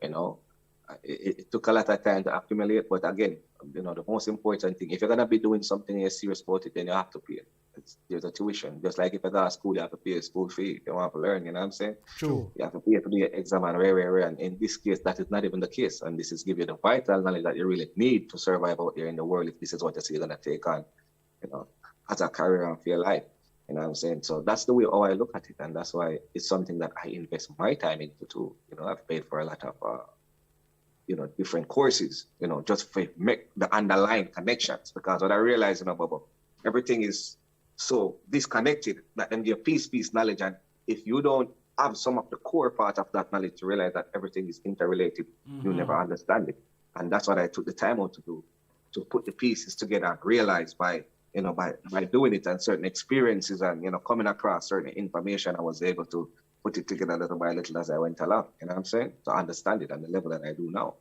you know, it took a lot of time to accumulate. But again, you know, the most important thing, if you're gonna be doing something and you're serious about it, then you have to pay it. There's a tuition. Just like if you go to school, you have to pay a school fee. You want to learn. You know what I'm saying? True. You have to pay to do your exam and rare. And in this case, that is not even the case. And this is give you the vital knowledge that you really need to survive out there in the world. If this is what you say you're gonna take on, you know, as a career and for your life, you know what I'm saying? So that's the way how I look at it, and that's why it's something that I invest my time into too. You know, I've paid for a lot of, you know, different courses, you know, just for make the underlying connections, because what I realize, you know, Bubba, everything is so disconnected that them give piece knowledge, and if you don't have some of the core part of that knowledge to realize that everything is interrelated, you never understand it. And that's what I took the time out to do, to put the pieces together and realize by doing it and certain experiences and, you know, coming across certain information, I was able to put it together little by little as I went along. You know what I'm saying? To understand it on the level that I do now.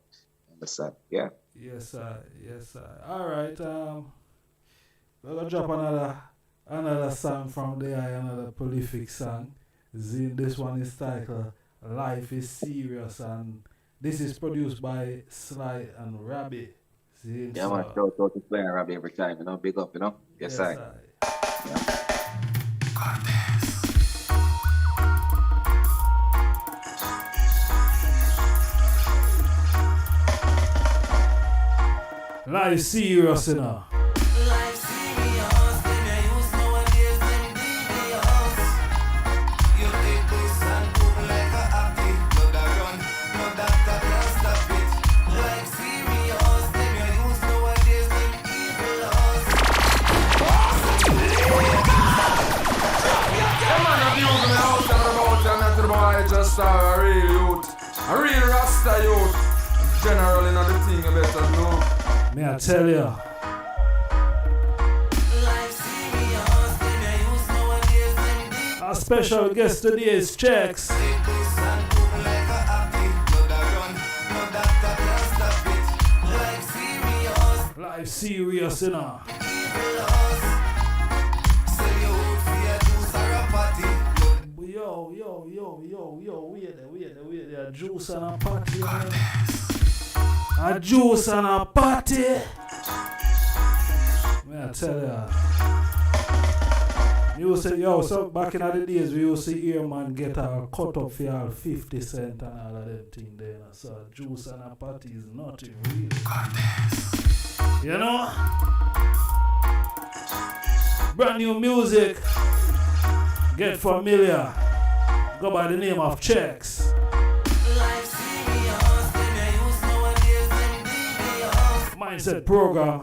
Understand? Yeah. Yes, sir. All right. We're gonna drop another song from there, another prolific song. This one is titled "Life Is Serious," and this is produced by Sly and Rabbit. Yeah, man, shout out to Sly and Rabbit every time, you know, big up, you know. Yes, I. Yeah. Life serious, you know. Life serious, them you use nowadays, them devious. You take this and cook like a happy. No that run, no doctor can stop it. Life serious, them you use nowadays, them evilous. Yeah, man, I'm using the house and about and not about IjahStars, a real youth. A real Rasta youth. Generally, not the thing you better know. May I tell you, Our special guest today is Chekx. Life serious, you know. Yo, wait there. Juice and a party, man. A juice and a party. Man, I tell ya. You say, yo, so back in the days, we used to hear man get a cut up for y'all 50 cents and all of them things there. So juice and a party is nothing real. You know? Brand new music. Get familiar. Go by the name of Chekx. Mindset program.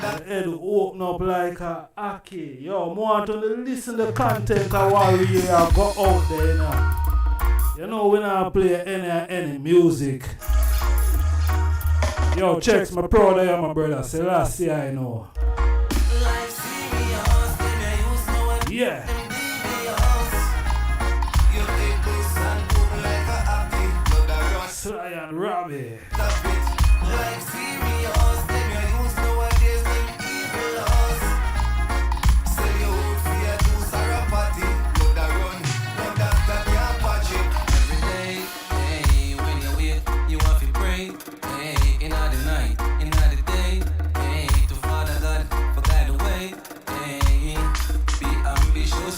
The head open up like a aki. Yo, I want to listen to the content of what we have got out there, you know. You know, we not play any music. Yo, Chekx, my proud of you, my brother. Say last year, I know. Yeah. Sly and Robbie.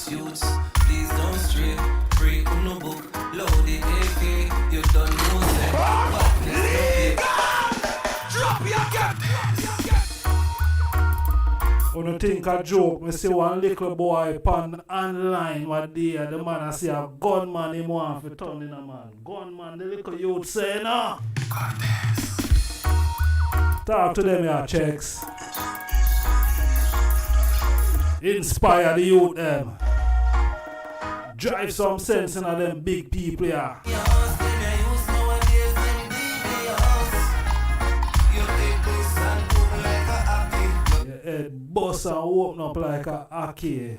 Youths, please don't stray. Free no book, loaded AK. You don't know that. Drop your cap. When you think a joke, I see one little boy pan online what day, the man I see a gunman him want for turning a man. Gunman, the little youth say no. Talk to them here, Chekx. Inspire the youth them. Drive some sense in them big people here. Your head bust and open up like a aki.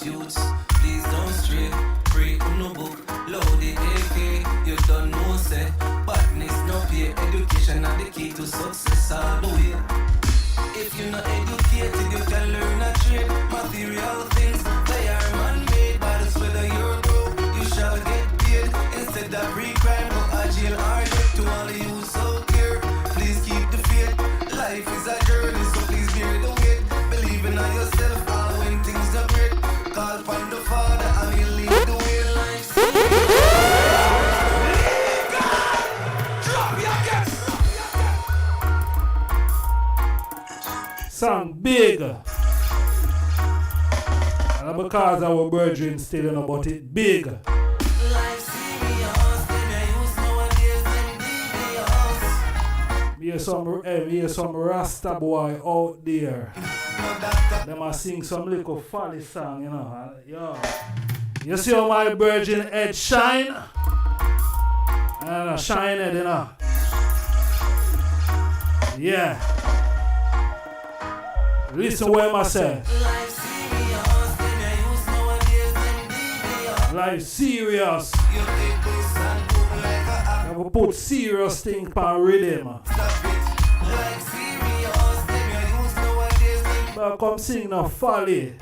Youths, please don't stray. Free no book, loaded AK. You don't know say badness no pay. Education are the key to success all the way. If you're not educated, you can learn a trade. Material things, they are man-made. But it's whether you're broke, you shall get paid. Instead of pre-crime, go a jail or death. To all of you so care, please keep the faith. Life is a journey, so please bear the weight. Believe in yourself, all when things are great. Call upon the Father and He'll lead the way. Life. Drop your gas. Song big. And because our brethren still know about it big. Hear some Rasta boy out there. Them a sing some little folly song, you know. Yo. You see how my virgin head shine? And shine head, you know. Yeah. Listen what I say. Life serious. You have to put serious thing on rhythm. But come sing no folly.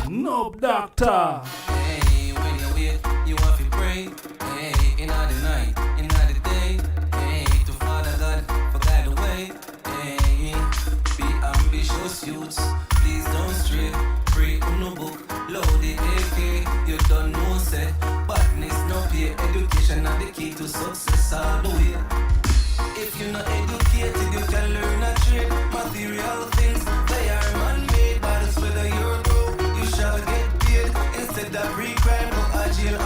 No doctor. Hey, when you wait, you have to pray. Hey, in the night, in the day. Hey, to Father God, for guide the way. Hey, be ambitious youths, please don't stray. Free no book, loaded AK. You don't know say badness no pay. Education are the key to success all the way. If you're not educated, you can learn a trade. Material things, they are man-made. But it's whether you're broke, you shall get paid. Instead of pre-crime, go a jail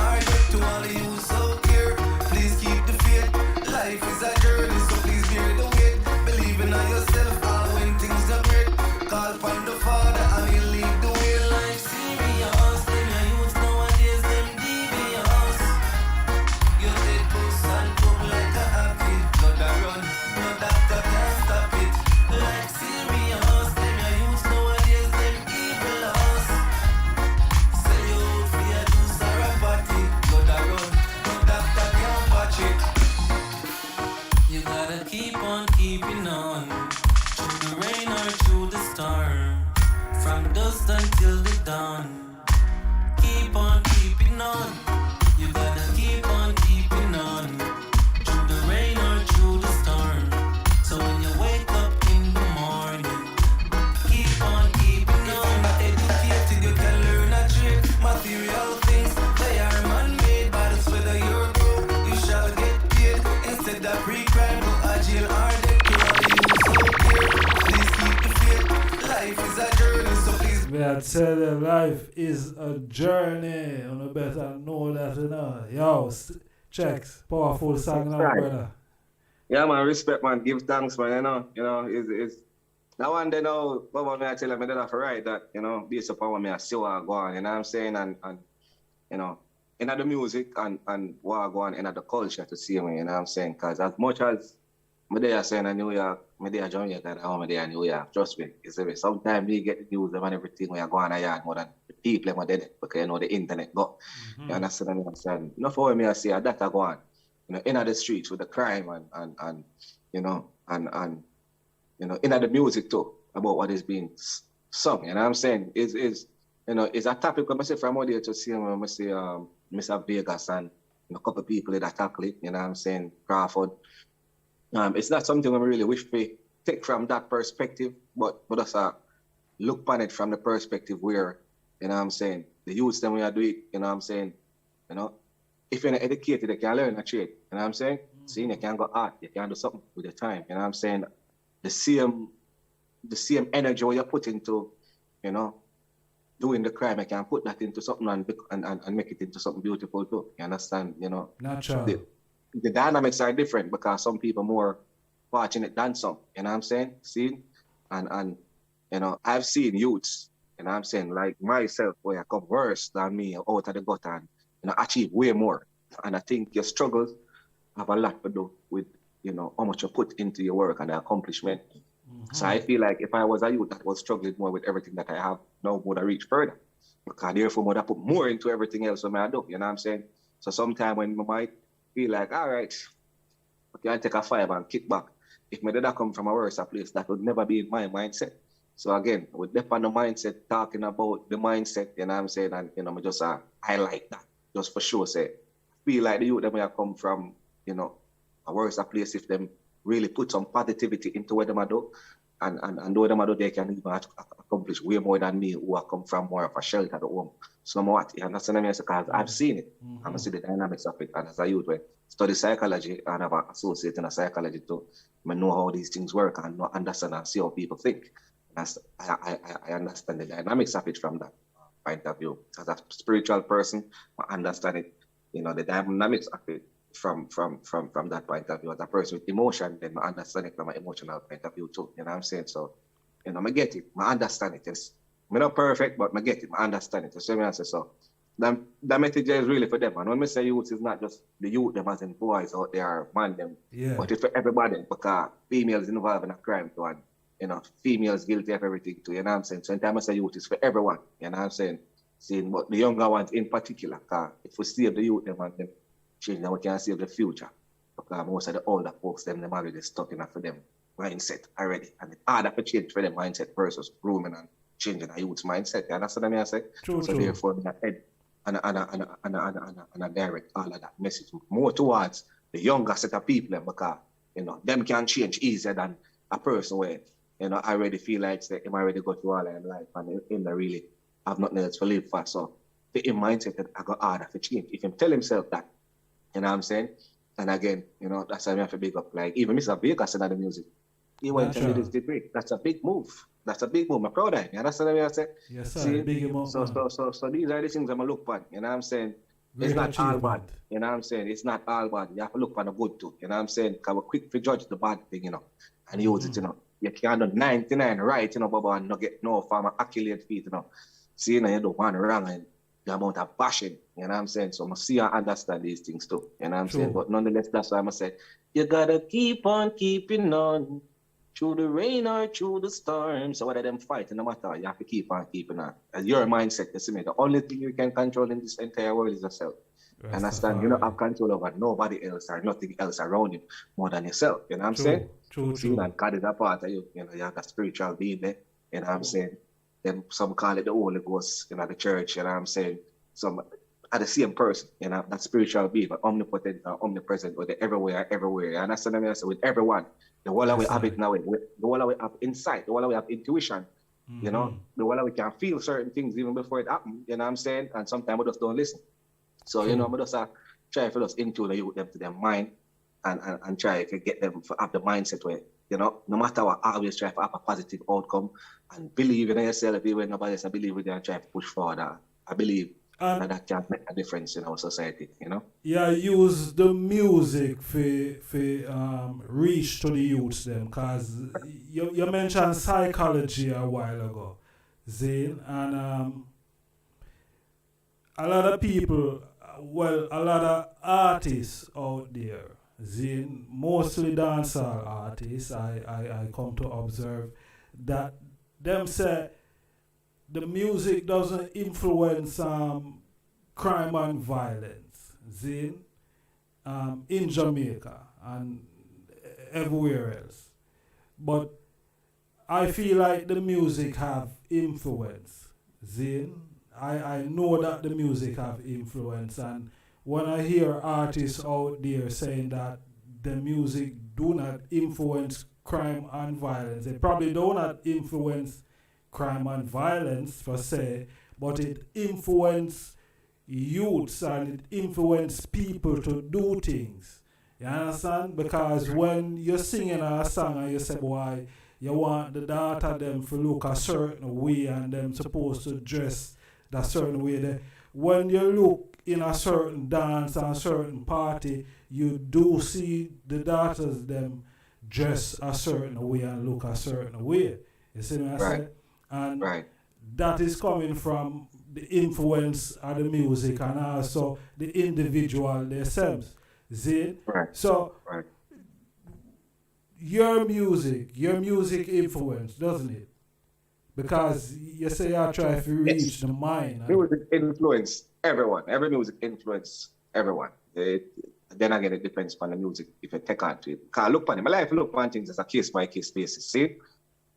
keeping on. Through the rain or through the storm. From dusk until the dawn. Keep on keeping on. You gotta keep on keeping on. Through the rain or through the storm. So when you wake up in the morning, keep on keeping on. If you're not educated, you can learn a trick. Material things, they are man-made, but it's whether you're broke, you shall get paid. Instead of pre-crime, go a jail or dead. Please keep the faith. Life is a journey, so please. Me I tell you, life is a journey. You better know that, you know. Yo, Chekx, powerful song now, Right. brother. Yeah, man, respect, man. Give thanks, man. It's now one day now, Baba, me I tell him I did have to write that, based upon what me I see what I go on, you know what I'm saying? And in the music and what I go on in the culture to see me, you know what I'm saying? Because as much as me there saying in New York, me there Jamaica, and how me there in New York, trust me, sometimes we get the news and everything when you go on a yard more than the people who did it, because the internet go. You understand what I'm saying? Not for me I say that I go on, in the streets with the crime and in the music too, about what is being sung. You know what I'm saying? It's a topic when I say from out there to see when I say Mr. Vegas and a couple of people that tackle it, you know what I'm saying, Crawford. It's not something we really wish to take from that perspective, but us look upon it from the perspective where, you know what I'm saying, the youths them we are doing, you know what I'm saying, if you're not educated, you can learn a trade, you know what I'm saying? See, you can go art, you can do something with your time, you know what I'm saying? The same energy you put into, doing the crime, I can put that into something and make it into something beautiful too. You understand? Natural. The dynamics are different because some people more fortunate than some. You know what I'm saying? See? And I've seen youths, you know what I'm saying, like myself, where I come worse than me out of the gutter and achieve way more. And I think your struggles have a lot to do with, how much you put into your work and the accomplishment. So I feel like if I was a youth that was struggling more with everything that I have, now would have reached further. Because therefore would have put more into everything else I do, you know what I'm saying? So sometimes when I might feel like, all right, okay, I'll take a 5 and kick back. If I did not come from a worse place, that would never be in my mindset. So again, I would depend on the mindset, talking about the mindset, you know what I'm saying? And, I just highlight that, just for sure, say, feel like the youth that may have come from, a worse place if them really put some positivity into what them do. And though them do, they can even accomplish way more than me who have come from more of a sheltered home. So what, you understand what I mean? Because I've seen it. I see the dynamics of it. And as a youth, when I study psychology and have an associate in psychology too, I know how these things work and understand and see how people think. And I understand the dynamics of it from that point of view. As a spiritual person, I understand it, the dynamics of it from that point of view. As a person with emotion, then I understand it from an emotional point of view too. You know what I'm saying? So, I get it. I understand it. I'm not perfect, but I get it. I understand it. So, so that message is really for them. And when I say youth, it's not just the youth, them as in boys out there, man, them. Yeah. But it's for everybody, because females involved in a crime too, and females guilty of everything too. You know what I'm saying? So, in time I say youth, it's for everyone. You know what I'm saying? But the younger ones in particular, because if we save the youth, them and them, change them, we can save the future. Because most of the older folks, them already stuck in for them mindset already. And it's harder to change for them mindset versus grooming and changing a youth's mindset. You understand what I say? True. Therefore, I head and I direct all of that message more towards the younger set of people, because, them can change easier than a person where, I already feel like him already go through all of life and him really have nothing else to live for. So the mindset that I got harder to change. If him tell himself that, you know what I'm saying? And again, that's why I have to big up. Like, even Mr. Baker said in the music, he went and did his degree. That's a big move. I'm proud of him. You understand what I say? Yes, sir. See? Big him up, so these are the things I'm going to look at. You know what I'm saying? It's not all bad. You know what I'm saying? It's not all bad. You have to look for the good too. You know what I'm saying? Because we're quick to judge the bad thing, and use it, You can't do 99 right, Baba, and not get no form of accolade feet, See, you do one wrong and the amount of passion, you know what I'm saying? So I must see and understand these things too, you know what I'm saying? But nonetheless, that's why I must say, you gotta keep on keeping on through the rain or through the storm. So whether them fighting, no matter, you have to keep on keeping on. As your mindset, you see me, the only thing you can control in this entire world is yourself. Understand? You don't have control over nobody else or nothing else around you more than yourself. You know what I'm saying? True. And God is a part of you. You know, you have a spiritual being there. You know what I'm saying? Then some call it the Holy Ghost, you know, the church, you know what I'm saying? Some are the same person, you know, that spiritual being, but omnipotent or omnipresent, or the everywhere. You understand what I mean? With everyone. The whole we have it now, the whole we have insight, the whole we have intuition. You know, the whole we can feel certain things even before it happens, you know what I'm saying? And sometimes we just don't listen. So, you know, we just try to just into the youth them to their mind and try to get them to have the mindset where, you know, no matter what, I always try to have a positive outcome and believe in yourself even when nobody else believe in you and try to push forward. I believe that can make a difference in our society, you know? Yeah, use the music for reach to the youths them, because you mentioned psychology a while ago, Zane, and a lot of people, well, a lot of artists out there, Zane, mostly dancehall artists, I come to observe that them say the music doesn't influence crime and violence, Zane, in Jamaica and everywhere else. But I feel like the music have influence, Zane. I know that the music have influence, and when I hear artists out there saying that the music do not influence crime and violence, they probably do not influence crime and violence per se, but it influence youths and it influence people to do things. You understand? Because when you're singing a song and you say, boy, you want the daughter them to look a certain way and them supposed to dress that certain way, when you look in a certain dance and a certain party, you do see the daughters them dress a certain way and look a certain way. You see what I say? And that is coming from the influence of the music and also the individual themselves. See? So your music influence, doesn't it? Because you say you try to reach the mind. Music influence everyone. Every music influence everyone. Then again, it depends on the music if you take on to it. Because look on it. My life look on things as a case-by-case basis. See?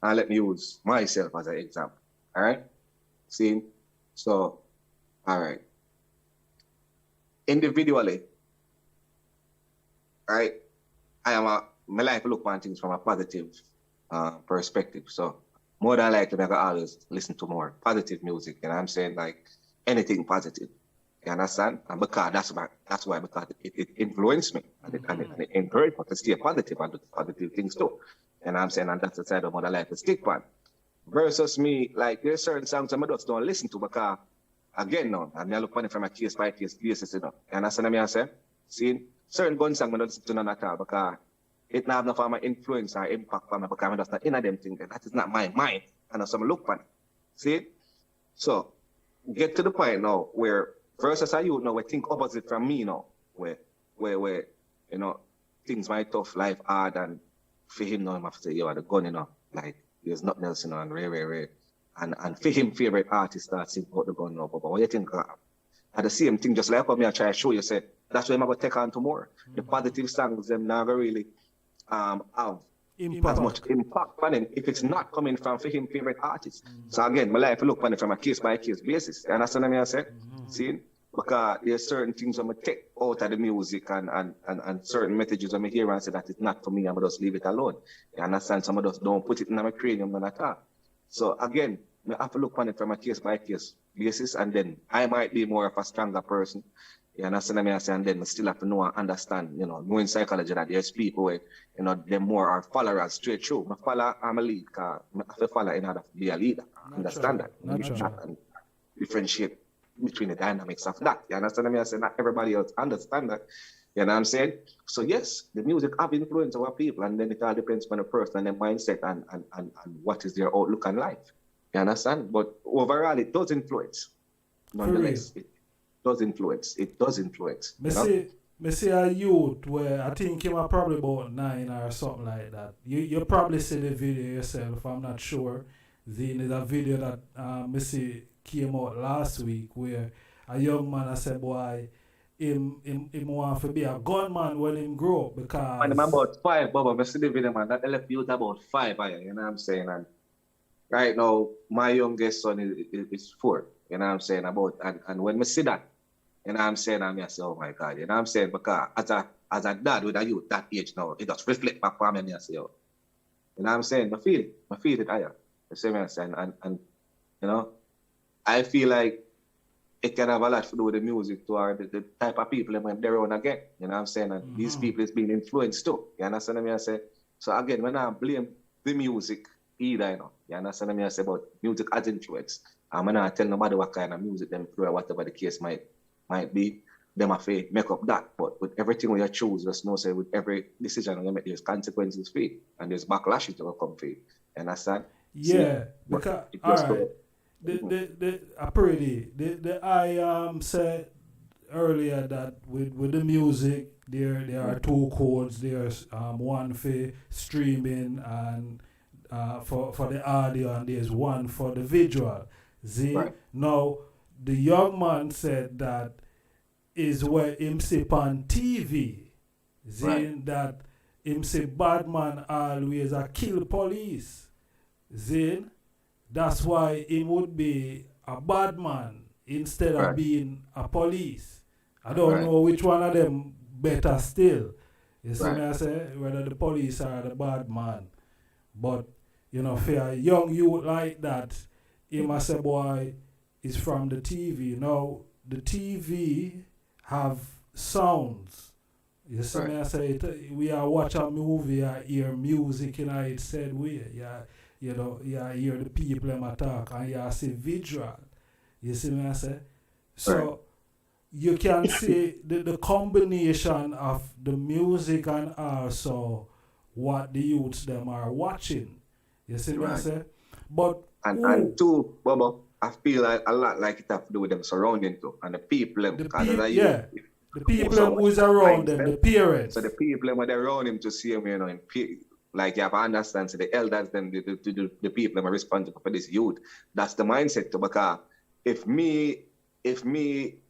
And let me use myself as an example. All right? See? So, all right. Individually, right, my life look on things from a positive perspective. So, more than likely, I can always listen to more positive music. You know what I'm saying? Like, anything positive. You understand? And because that's why because it influenced me and it encouraged me to stay positive and do positive things too. You know what I'm saying? And that's the side of my life to stick on. Versus me, like there's certain songs I just don't listen to because again now, and I look on it from a case by case basis, you know. You understand what I say? See, certain gun songs I don't listen to none at all because it not have enough of my influence or impact on me because I'm just not in them things. That is not my mind. And that's how I look on it. See? So get to the point now where versus a youth now we think opposite from me now, where you know, things might tough, life hard, and for him now I have to say, yo, the gun, you know, like there's nothing else, you know, and rare. And for him, favorite artist starts sing about the gun now. But what you think? At the same thing, just like what me I try to show you, say that's why I'm going to take on to more. The positive songs, them never really have as much impact on him if it's not coming from for him favorite artist. So again, my life look on it from a case by case basis. You understand what I say? See? Because there's certain things I'm going to take out of the music and certain messages I'm hear and say that it's not for me, I'm going to just leave it alone. You understand? Some of us don't put it in my cranium none at all. So again, I have to look on it from a case by case basis, and then I might be more of a stronger person. You understand what I say? And then I still have to know and understand, you know, knowing psychology that there's people where, you know, them more are followers straight through. I follow, I'm a lead, because I have to follow in order to be a leader. Understand that? And differentiate between the dynamics of that. You understand what I say? Not everybody else understand that. You know what I'm saying? So yes, the music have influence over people, and then it all depends on the person and their mindset and what is their outlook on life. You understand? But overall, it does influence. Nonetheless, it does influence. It does influence. Me see a youth where I think you are probably about 9 or something like that. You probably see the video yourself, I'm not sure. There's a video that me see came out last week where a young man I said, boy, him want to be a gunman when him grow up because And I'm about 5, Bubba. I see the video, man. That left youth about 5, you know what I'm saying? And right now, my youngest son is 4, you know what I'm saying? And when I see that, you know what I'm saying, I say, oh my God, you know what I'm saying? Because as a dad with a youth that age now, it just reflect back on me and I say, oh, you know what I'm saying? I feel it higher. You see what I'm saying? And you know, I feel like it can have a lot to do with the music to or the type of people when they're on again. You know what I'm saying? And these people is being influenced too. You understand what I say? So again, when I blame the music either, you know, you understand what I say about music as influence. I'm not tell nobody what kind of music them through or whatever the case might be. Them have to make up that. But with everything we choose, just know say with every decision we make, there's consequences for it. And there's backlashes that will come for it. You understand? Yeah, because all right. I said earlier that with the music there are two codes. There's one for streaming and for the audio, and there's one for the visual. See, Right. now the young man said that is where him see on TV. See Right. that him say bad man always a kill police. Zin, that's why he would be a bad man instead of Right. being a police. I don't Right. know which one of them better still. You see Right. me I say, whether the police are the bad man. But, you know, for a young youth like that, he must say, boy, is from the TV. Now, the TV have sounds. You see me I say, we are watch a movie, I hear music in its said way. Yeah. You know, you hear the people them attack and you see visual. You see me I say? So you can see the combination of the music and also what the youths them are watching. You see me I Right. say? But And two, Bubba, I feel like a lot like it have to do with them surrounding too. And the people them. the because people, of yeah, the people So them who is much around time them, the spent. parents. So the people when they're around him to see him, you know, like you have to understand, so the elders, them, the people that are responsible for this youth, that's the mindset to because if me,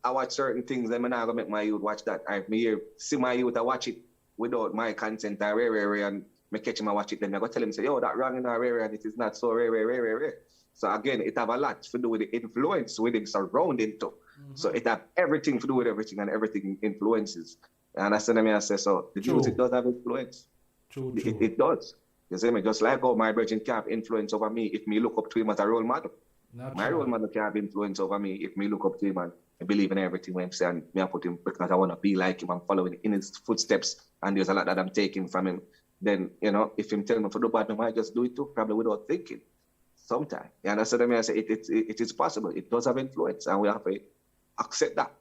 I watch certain things, then I'm not gonna make my youth watch that. If me see my youth, I watch it without my consent, and me catch him, I watch it, then I go tell him, say, yo, that wrong in our area, and it is not so rare. So again, it have a lot to do with the influence with him surrounding too. So it have everything to do with everything, and everything influences. And that's what I say. So the True. music does have influence. True. It does. You see me? Just like how my virgin can have influence over me if me look up to him as a role model. My role model can have influence over me if me look up to him and I believe in everything when I'm saying me I put him because I want to be like him. I'm following in his footsteps and there's a lot that I'm taking from him. Then, you know, if him tell me to do bad, I might just do it too, probably without thinking. Sometimes. You understand what I mean? I say it is possible. It does have influence and we have to accept that.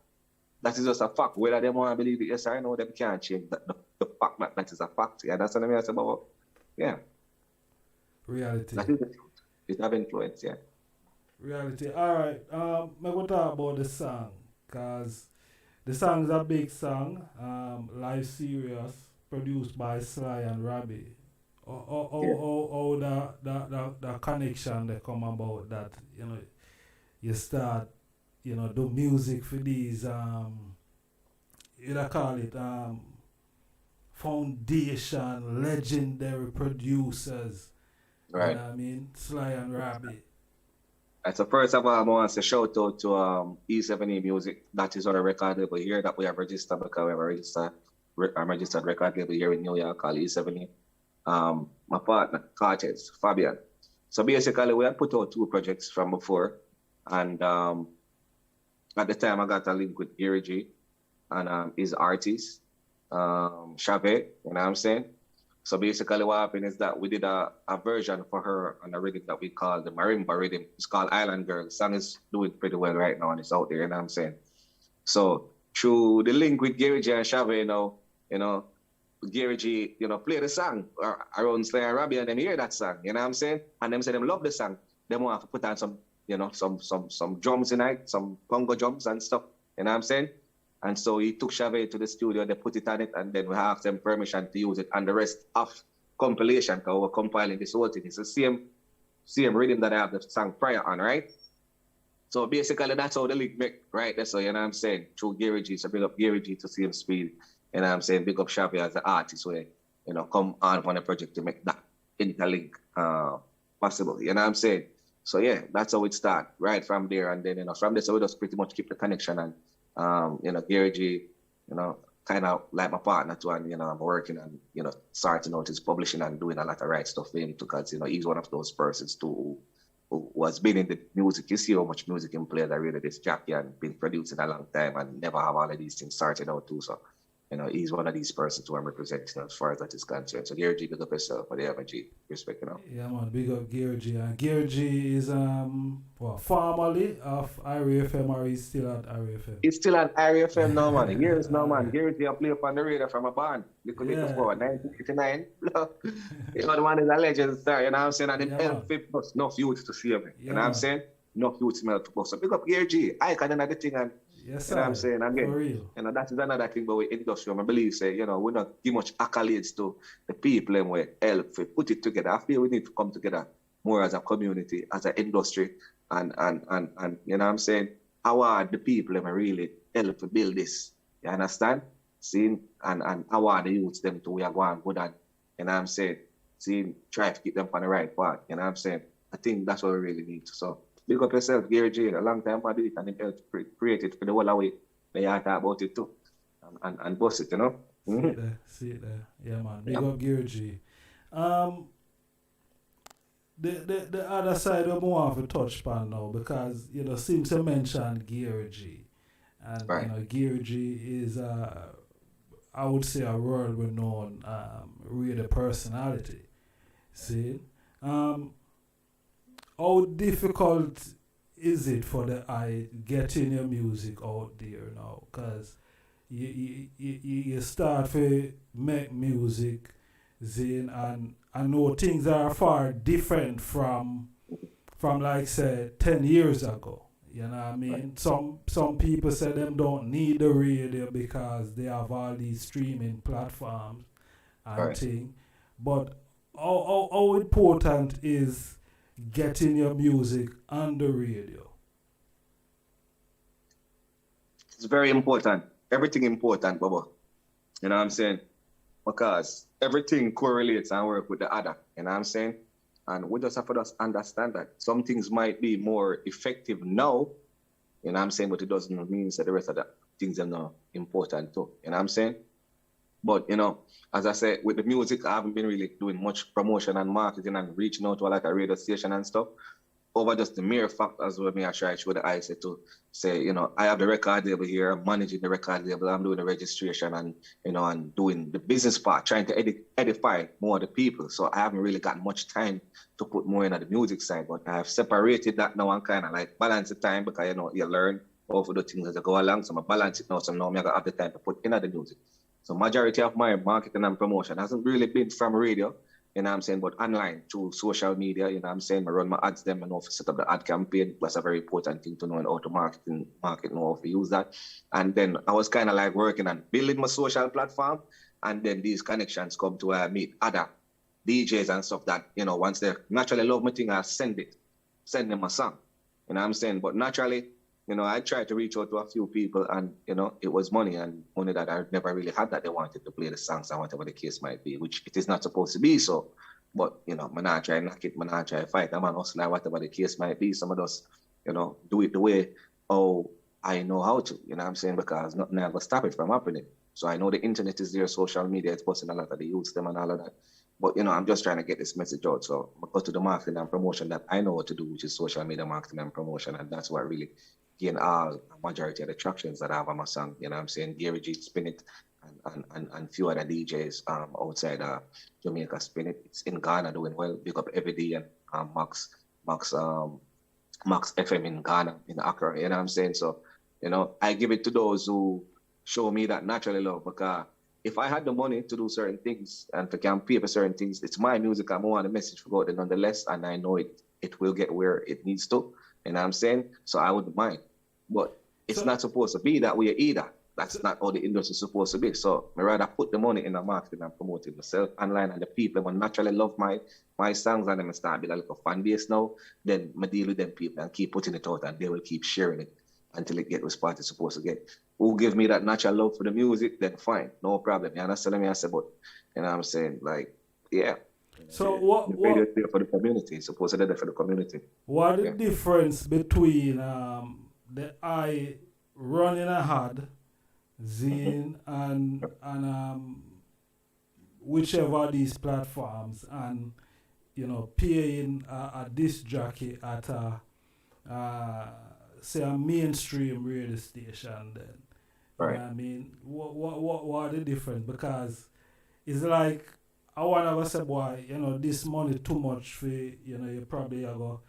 That is just a fact. Whether they want to believe it, yes or no, them can't change the fact that is a fact. You understand what I mean? I say, but yeah. Reality. That is the truth. It have influence, yeah. Reality. All right. I'm going to talk about the song because the song is a big song. Live Serious, produced by Sly and Robbie. How the connection that come about that, you know, you start, you know, do music for these you know, call it foundation legendary producers. Right. You know what I mean? Sly and Robbie. So first of all, I want to say shout out to E7E Music. That is our record label here that we have registered because we have a registered record label here in New York called E7E. My partner, Chekx, Fabian. So basically, we had put out 2 projects from before. And at the time, I got a link with R.H.P and his artist, Chave, you know what I'm saying? So basically what happened is that we did a version for her on a rhythm that we call the marimba rhythm. It's called Island Girl. The song is doing pretty well right now and it's out there, you know what I'm saying? So through the link with R.H.P and Chave, you know, R.H.P, you know, play the song around Sly and Robbie and them hear that song, you know what I'm saying? And them say them love the song. Them want to put on some, you know, some drums in it, some Congo drums and stuff, you know what I'm saying? And so he took Chave to the studio, they put it on it, and then we asked them permission to use it. And the rest of compilation, because we're compiling this whole thing. It's the same rhythm that I have the song prior on, right? So basically, that's how the link make, right? That's all, you know what I'm saying? Through Gary G. So big up Gary G to same speed. You know what I'm saying? Big up Shabby as the artist where, you know, come on a project to make that interlink possible. You know what I'm saying? So yeah, that's how it start, right from there. And then, you know, from there, so we just pretty much keep the connection. And, you know, Gary G, you know, kind of like my partner too. And, you know, I'm working and, you know, starting out his publishing and doing a lot of right stuff for him too, because, you know, he's one of those persons too who has been in the music. You see how much music he plays. I really this jockey and been producing a long time and never have all of these things started out too. So, you know, he's one of these persons who I'm representing as far as that is concerned. So Gary G, big up yourself, but yeah, G, respect, you know. Yeah, man, big up Gary G. And Gary G is formerly of RAFM, or he's still at RAFM? He's still at RAFM now, man. Years now, man. Gary G, I play up on the radar from a band. Little bit before, 1989. You know, the man is a legend star, you know what I'm saying? And him help people, enough youths to see him. You know what I'm saying? Enough youths smell to bust. So big up Gary G. I can another thing and yes, you know what I'm saying? Again, for real. You know, that is another thing about industry. I believe, say, you know, we not give much accolades to the people and we help we put it together. I feel we need to come together more as a community, as an industry, and you know what I'm saying? Award the people and really help to build this. You understand? Seeing and award the youths them to we are going good and you know what I'm saying? Seeing try to keep them on the right path. You know what I'm saying? I think that's what we really need. So big up yourself, Gary G. A long time I do it and it helped create it for the whole away. They talk about it too. And boss it, you know? See it there. Yeah, man. Big up Gary G. The other side of more of a touch pan now because, you know, seems to mention Gary G. And, you know, Gary G is, I would say, a world-renowned radio personality. See? How difficult is it for the eye getting your music out there now? Because you start to make music, Zane, and I know things are far different from like say 10 years ago. You know what I mean? Some people say them don't need the radio because they have all these streaming platforms and things. But how important is getting your music on the radio? It's very important. Everything important, Baba. You know what I'm saying? Because everything correlates and work with the other. You know what I'm saying? And we just have to understand that some things might be more effective now, you know what I'm saying? But it doesn't mean that the rest of the things are not important too. You know what I'm saying? But, you know, as I said, with the music, I haven't been really doing much promotion and marketing and reaching out to like a radio station and stuff. Over just the mere fact as well, I try to show the eyes to say, you know, I have the record label here, I'm managing the record label, I'm doing the registration and, you know, and doing the business part, trying to edify more of the people. So I haven't really got much time to put more into the music side, but I have separated that now and kind of like balance the time because, you know, you learn all of the things as I go along. So I balance it now, so now I have the time to put into the music. So majority of my marketing and promotion hasn't really been from radio, you know what I'm saying, but online through social media, you know what I'm saying, I run my ads them and know to set up the ad campaign. That's a very important thing to know and how to market, know how to use that. And then I was kind of like working on building my social platform, and then these connections come to where I meet other DJs and stuff that, you know, once they naturally love my thing, I send them a song, you know what I'm saying, but naturally, you know, I tried to reach out to a few people and, you know, it was money that I never really had that they wanted to play the songs and whatever the case might be, which it is not supposed to be so. But, you know, I'm not trying to knock it, I'm not trying to fight, I'm an hustler, whatever the case might be. Some of us, you know, do it the way, I know how to, you know what I'm saying, because nothing ever stop it from happening. So I know the internet is there, social media, it's busting a lot of the youths, them and all of that. But, you know, I'm just trying to get this message out. So I go to the marketing and promotion that I know what to do, which is social media marketing and promotion. And that's what really gain all majority of the tractions that I have on my song. You know what I'm saying? Gary G spin it and few other DJs outside Jamaica spin it. It's in Ghana doing well. Big up Everyday and Max FM in Ghana, in Accra. You know what I'm saying? So, you know, I give it to those who show me that naturally love, because if I had the money to do certain things and to can pay for certain things, it's my music. I want the message to go out there nonetheless, and I know it will get where it needs to. You know what I'm saying? So I wouldn't mind. But it's not supposed to be that way either. that's not how the industry is supposed to be. So I rather put the money in the marketing and promoting myself online, and the people will naturally love my songs, and then I start building a little fan base now. Then I deal with them people and keep putting it out, and they will keep sharing it until it get the spot it's supposed to get. Who give me that natural love for the music, then fine, no problem. You understand what I say? But you know what I'm saying? Like, yeah. So the radio is there for the community. It's supposed to be there for the community. What the difference between the I running a ad, Zine, and whichever of these platforms, and paying a disc jockey at say a mainstream radio station? Then, right. You know what I mean, what are the difference? Because it's like, I want to say, boy, this money too much for, you probably are go,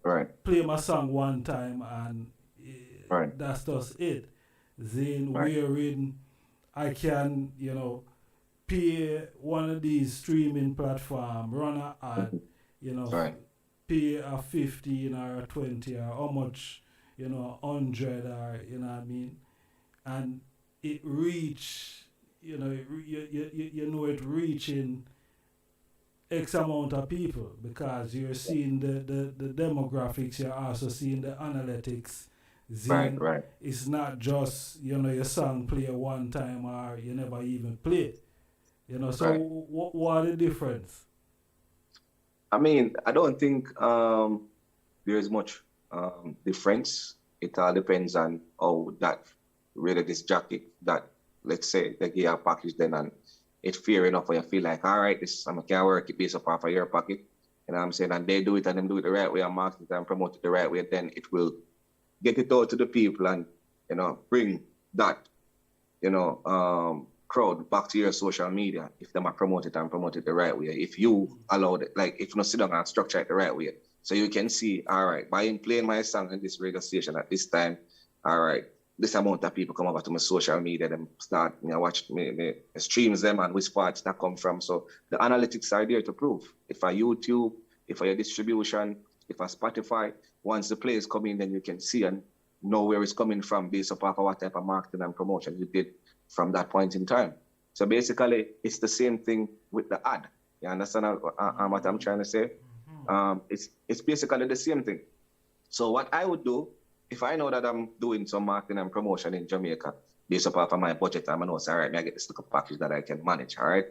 right. play my song one time and right. that's just it. Then right. wherein I can, pay one of these streaming platform, run an ad, right. pay a 15 or a 20 or how much, 100 or, you know what I mean? And it reach, it reaching X amount of people, because you're seeing the demographics, you're also seeing the analytics. Right, right. It's not just, your song play one time or you never even play it. So right. what are the difference? I mean, I don't think there's much difference. It all depends on how that really this jacket that, let's say, they give a package then and it's fair enough and you feel like, all right, this I can work it based off of your pocket. You know what I'm saying? And they do it and then do it the right way and market it and promote it the right way, then it will get it out to the people and, bring that, crowd back to your social media if they might promote it and promote it the right way. If you allow it, like if you sit down and structure it the right way. So you can see, all right, by playing my song in this radio station at this time, all right, this amount of people come over to my social media, them start, watch me streams them and which parts that come from. So the analytics are there to prove. If I YouTube, if I distribution, if I Spotify, once the plays come in, then you can see and know where it's coming from based upon what type of marketing and promotion you did from that point in time. So basically, it's the same thing with the ad. You understand what I'm trying to say? It's basically the same thing. So what I would do, if I know that I'm doing some marketing and promotion in Jamaica, based upon my budget, I'm know, all right, I get this little package that I can manage, all right?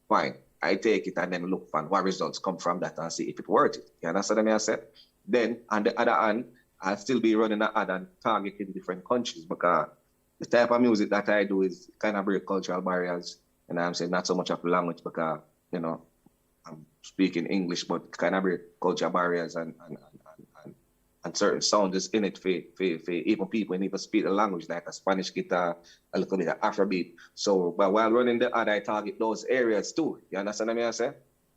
Fine. I take it and then look for what results come from that and see if it's worth it. You understand what I said? Then, on the other hand, I'll still be running an ad and targeting different countries, because the type of music that I do is kind of break cultural barriers. And I'm saying not so much of the language, because, I'm speaking English, but kind of break cultural barriers and certain sounds is in it for even people who even speak the language, like a Spanish guitar, a little bit of Afrobeat. So, but while running the ad, I target those areas too. You understand what I say?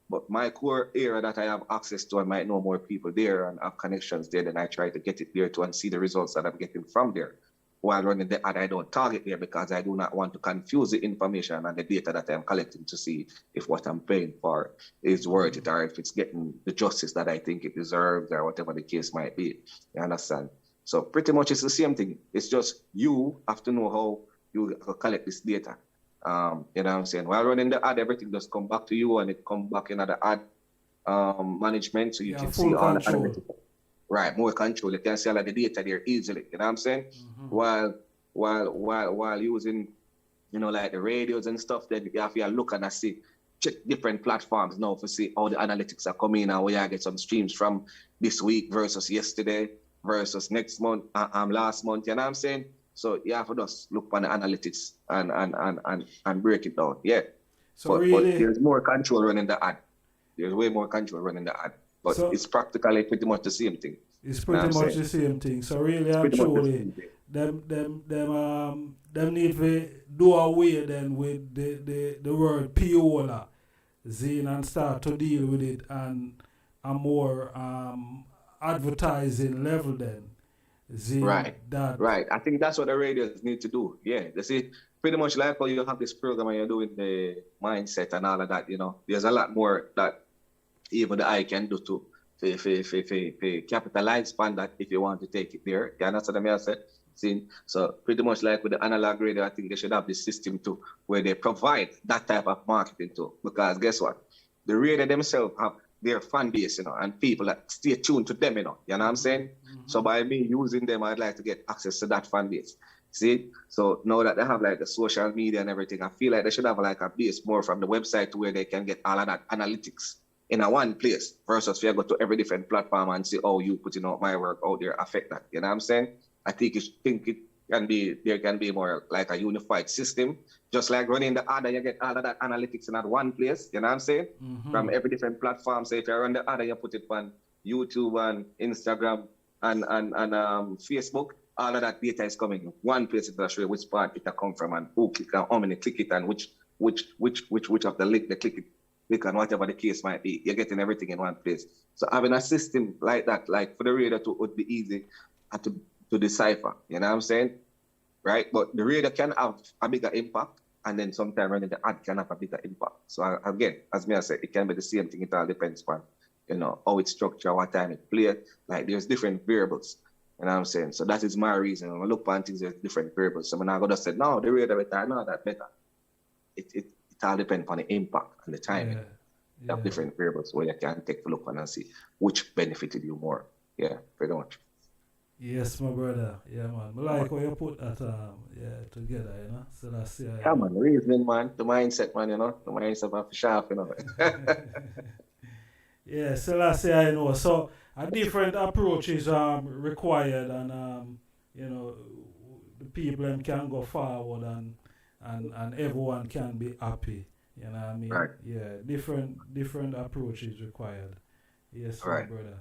But my core area that I have access to, I might know more people there and have connections there, then I try to get it there too and see the results that I'm getting from there. While running the ad, I don't target there because I do not want to confuse the information and the data that I'm collecting to see if what I'm paying for is worth it or if it's getting the justice that I think it deserves or whatever the case might be. You understand? So pretty much it's the same thing. It's just you have to know how you collect this data. You know what I'm saying? While running the ad, everything just come back to you and it come back in the ad management, so you can see all the analytics. Right, more control. You can see all of the data there easily. You know what I'm saying? While using, like the radios and stuff, then you have to look and see, check different platforms now to see how the analytics are coming and where I get some streams from this week versus yesterday versus next month, last month. You know what I'm saying? So you have to just look on the analytics and break it down. Yeah. So but really, there's more control running the ad. There's way more control running the ad. But it's practically pretty much the same thing. It's pretty much the same thing. So really and truly, them need to do away then with the word piola, Zine, and start to deal with it and a more advertising level then. Zine, right. I think that's what the radios need to do. Yeah, they see pretty much like how you have this program and you're doing the mindset and all of that. There's a lot more that even the eye can do to capitalize on that if you want to take it there. You understand what I said? See? So pretty much like with the analog radio, I think they should have this system too, where they provide that type of marketing too. Because guess what? The radio themselves have their fan base, you know, and people that stay tuned to them, you know what I'm saying? So by me using them, I'd like to get access to that fan base. See? So now that they have like the social media and everything, I feel like they should have like a base more from the website to where they can get all of that analytics in a one place versus if you go to every different platform and see, oh, you putting out my work out there affect that. You know what I'm saying? I think it can be, there can be more like a unified system. Just like running the ad, you get all of that analytics in that one place. You know what I'm saying? From every different platform. So if you run the ad, you put it on YouTube and Instagram and Facebook. All of that data is coming in one place. It will show you which part it come from and who click and how many click it and which of the link they click and whatever the case might be. You're getting everything in one place. So having a system like that, like for the reader to would be easy to decipher. You know what I'm saying? Right? But the reader can have a bigger impact, and then sometimes running the ad can have a bigger impact. So again, as me I said, it can be the same thing. It all depends on, you know, how it's structured, what time it play. Like there's different variables. You know what I'm saying? So that is my reason. When I look at things, there's different variables. So when I go to say, no, the radar better, no, that better. It all depends on the impact and the timing. You have different variables where you can take a look on and see which benefited you more. Yeah, pretty much. Yes, my brother. Yeah, man. I like how you put that together, you know? So that's yeah, man. The reasoning, man. The mindset, man, you know? The mindset of sharp, you know? Yeah, so that's I know. So a different approach is required, and you know, the people can go forward and everyone can be happy. You know what I mean? Right. Yeah, different approach is required. Yes, right. My brother.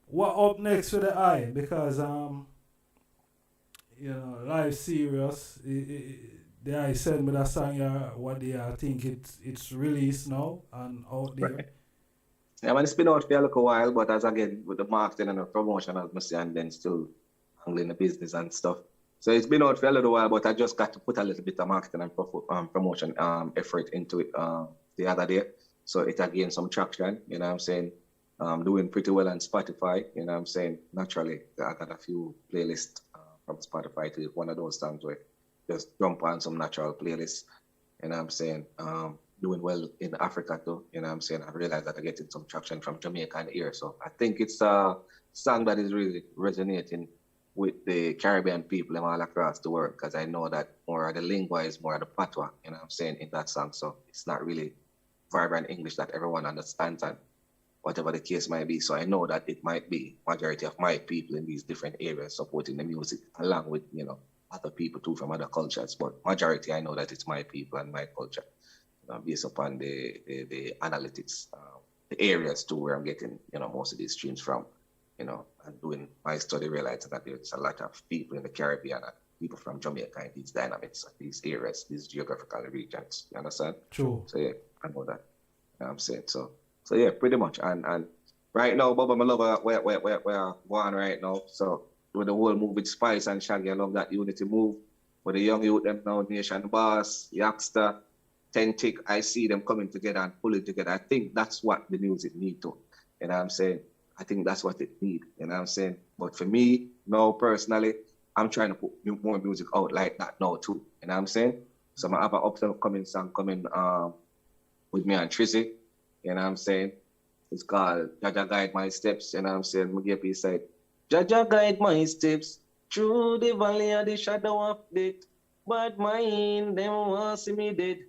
What up next for the eye? Because you know, life serious. The eye sent me that song. What they think it's released now and out there. Right. Yeah, man, it's been out for a little while, but as again with the marketing and the promotion, as I say, and then still handling the business and stuff. So it's been out for a little while, but I just got to put a little bit of marketing and promotion effort into it the other day. So it gained some traction, you know what I'm saying? Doing pretty well on Spotify, you know what I'm saying? Naturally, I got a few playlists from Spotify to one of those times where just jump on some natural playlists, you know what I'm saying? Doing well in Africa too, you know what I'm saying? I realized that I'm getting some traction from Jamaican here. So I think it's a song that is really resonating with the Caribbean people all across the world, because I know that more of the lingua is more of the patois, you know what I'm saying, in that song. So it's not really vibrant English that everyone understands, and whatever the case might be. So I know that it might be majority of my people in these different areas supporting the music, along with, you know, other people too from other cultures. But majority, I know that it's my people and my culture, based upon the analytics, the areas too where I'm getting, you know, most of these streams from, you know, and doing my study, realizing that there's a lot of people in the Caribbean and people from Jamaica in these dynamics, these areas, these geographical regions. You understand? True. So yeah, I know that. You know what I'm saying? So yeah, pretty much. And right now, Bubba, my lover, we're going right now. So with the whole move with Spice and Shaggy, I love that unity move. With the young youth, them now, Nation Boss, Youngster, Tentic, I see them coming together and pulling together. I think that's what the music need to. You know what I'm saying? I think that's what it need. You know what I'm saying? But for me, now personally, I'm trying to put more music out like that now too. You know what I'm saying? So I have an upcoming song coming with me and Trizzy. You know what I'm saying? It's called Jaja Guide My Steps. You know what I'm saying? Mugepi said, Jaja guide my steps through the valley of the shadow of death. But mine, them want see me dead.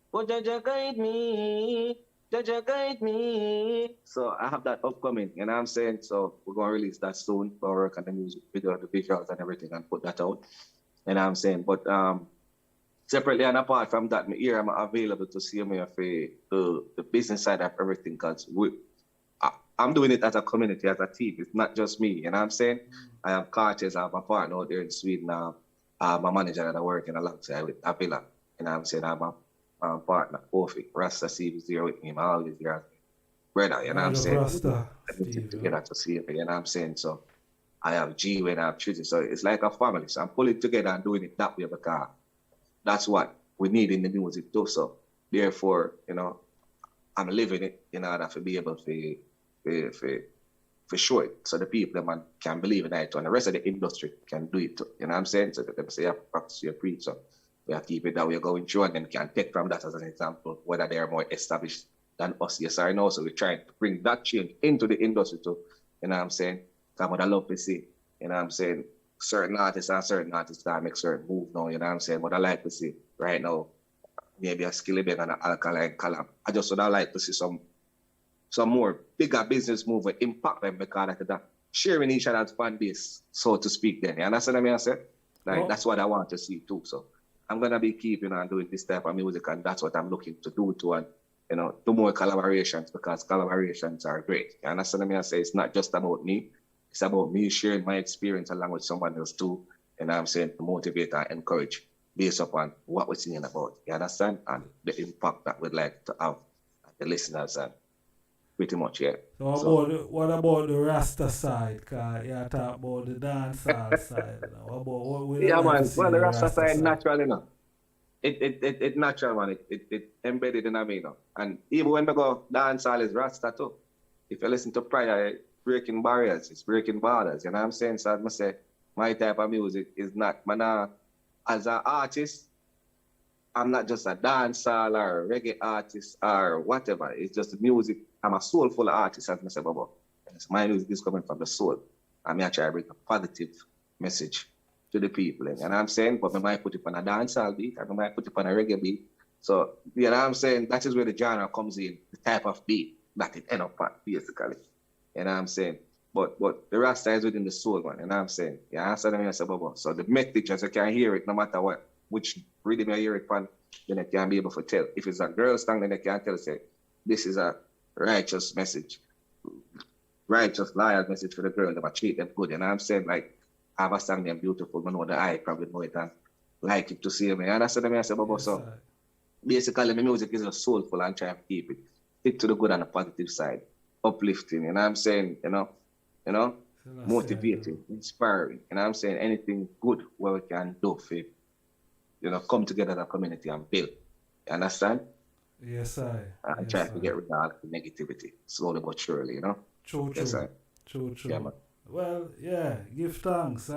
But Jaja guide me. Jaja guide me. So I have that upcoming, you know what I'm saying? So we're going to release that soon. We'll work on the music video, the visuals and everything and put that out. You know what I'm saying? But separately and apart from that, I'm available to see me for the business side of everything, because I'm doing it as a community, as a team. It's not just me, you know what I'm saying? I have Cartes, I have a partner out there in Sweden now. I have my manager that I'm working alongside with Avila. You know what I'm saying? I have my partner, Kofi. Rasta Steve is there with me. I'm always there as brother, you know what I'm saying? Rasta Steve, together to see it, you know what I'm saying? So I have G when I have Trizzy. So it's like a family. So I'm pulling together and doing it that way because that's what we need in the music too. So therefore, you know, I'm living it in order to be able to for sure, so the people man can believe in it too, and the rest of the industry can do it too. You know what I'm saying? So them say you have to practice your preach, so we have to keep it that way going through, and then can take from that as an example whether they are more established than us, yes or no. So we're trying to bring that change into the industry too. You know what I'm saying? Because I love to see, you know what I'm saying, certain artists that make certain moves now, you know what I'm saying? But I like to see right now, maybe a Skilly Bang and an Alkaline collab. I just would like to see some more bigger business move with impact them, because of that sharing each other's fan base, so to speak then. You understand what I say? Like that's what I want to see too. So I'm gonna be keeping on doing this type of music, and that's what I'm looking to do too, and you know, do more collaborations, because collaborations are great. You understand what I say? It's not just about me. It's about me sharing my experience along with someone else too. And I'm saying to motivate and encourage based upon what we're singing about. You understand? And the impact that we'd like to have at the listeners, and pretty much, yeah. So what about the Rasta side? Because you talk about the dancehall side. What we Yeah, like man. to see Well, the the Rasta side side? natural, you know. It natural, man. It embedded in me, you know. And even when we go dancehall is Rasta too. If you listen to prior, it's breaking barriers, it's breaking borders. You know what I'm saying? So I must say, my type of music is not, man, as an artist, I'm not just a dancehall or a reggae artist or whatever. It's just music. I'm a soulful artist, as I said before. So my music is coming from the soul. I'm here trying to bring a positive message to the people. You know what I'm saying? But I might put it on a dancehall beat, I might put it on a reggae beat. So, you know what I'm saying? That is where the genre comes in, the type of beat that it end up at, basically. You know what I'm saying? But the Rasta is within the soul, man. You know what I'm saying? You understand what I said before? So the message, as you can hear it, no matter what, which rhythm you hear it from, then you can be able to tell. If it's a girl song, then you can tell, say, this is a righteous message, righteous, loyal message for the girl, that treat them good. You know what I'm saying? Like, I have a song named Beautiful, I know the eye probably know it and like it to see me. You understand what I said before? So basically, my music is just soulful and trying to keep it. Stick to the good and the positive side. Uplifting, you know what I'm saying? You know, motivating, inspiring. You know what I'm saying? Anything good where we can do for, you know, come together as a community and build. You understand? Yes, I. And try to get rid of all the negativity, slowly but surely, you know? True. Yes, I. True. Yeah, man. Well, yeah, give thanks.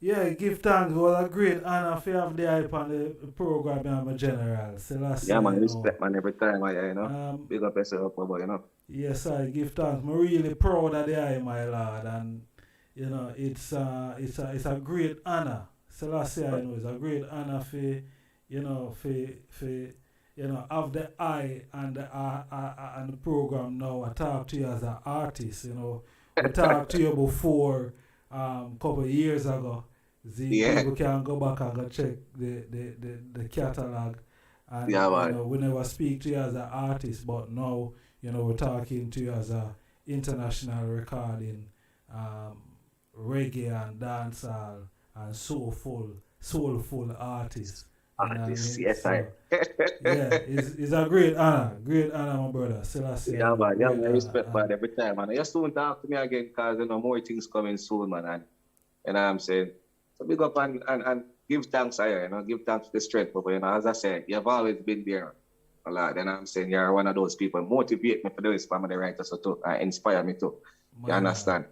Give thanks. It was a great honor to have the hype on the program, I'm a general. Selassie, Yeah, man, you respect, know. man, every time, you know? Big up yourself, you know? Yes, I give thanks. I'm really proud of the hype, my lord, and you know, it's a great honor. Selassie, I know, it's a great honor for have the eye and the program now. I talk to you as an artist, you know. We talked to you before couple of years ago. People can go back and go check the catalog. And Yeah, man. you know, we never speak to you as an artist, but now, you know, we're talking to you as a international recording reggae and dancehall and soulful artist. Artist, yes, so, it's a great honor, my brother. Selassie, yeah, man, respect, and, man, every time, man. You soon talk to me again, because, you know, more things coming soon, man, and you know what I'm saying? So big up and give thanks, you know, give thanks to the strength, but, you know, as I said, you've always been there a lot, and I'm saying you're one of those people, motivate me for doing this family writers to inspire me too. You understand?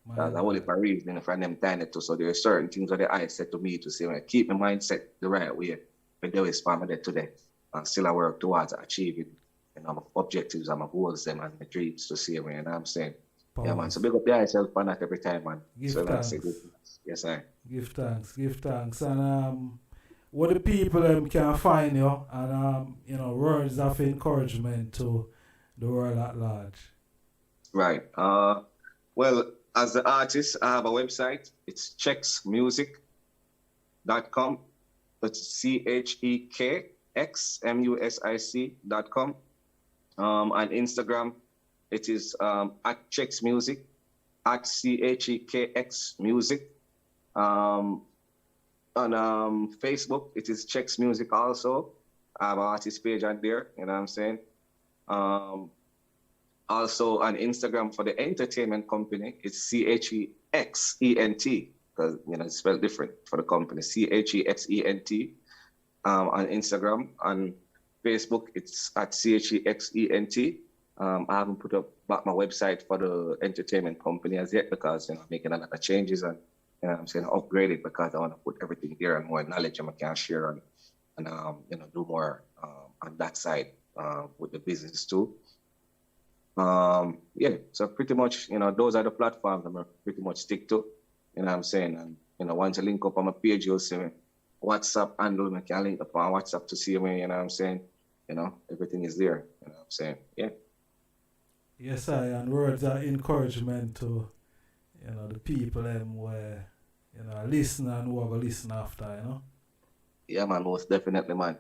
Because I only for reason from them tiny too, so there are certain things that I said to me to say, keep my mindset the right way. But there is family today, and still I work towards achieving, you know, my objectives and my goals them and my dreams to see me. And I'm saying, yeah, man. So big up yourself for that every time, man. Give so thanks. Yes, sir. Give thanks, and what the people can find you, and you know, words of encouragement to the world at large. Right. Well, as the artist, I have a website. It's chekxmusic.com. It's CHEKXMUSIC.com. On Instagram, it is at Chekx Music, at CHEKX Music. On Facebook, it is Chekx Music also. I have an artist page on there, you know what I'm saying? Also on Instagram for the entertainment company, it's CHEXENT, because, you know, it's spelled different for the company, CHEXENT. On Instagram, on Facebook, it's at CHEXENT. I haven't put up back my website for the entertainment company as yet because I'm making a lot of changes and I'm saying upgrade it because I want to put everything there and more knowledge I can share and do more on that side with the business too. So pretty much, those are the platforms I'm pretty much stick to, and, once I link up on my page, you'll see me. WhatsApp handle, I can link up on WhatsApp to see me, everything is there, yeah. Yes, and words of encouragement to, the people where, listen and who are going to listen after, Yeah, man, most definitely, man.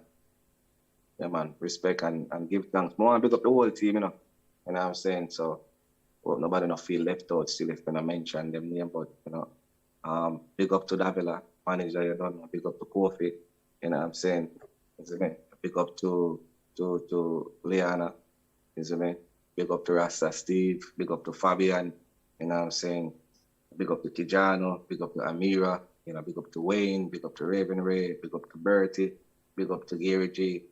Yeah, man, respect and give thanks. More and big up the whole team, So, well, nobody not feel left out still if I mention them name, but, big up to Davila, manager, big up to Kofi, Big up to Liana, big up to Rasta Steve, big up to Fabian, big up to Tijano, big up to Amira, big up to Wayne, big up to Raven Ray, big up to Bertie, big up to Gary G,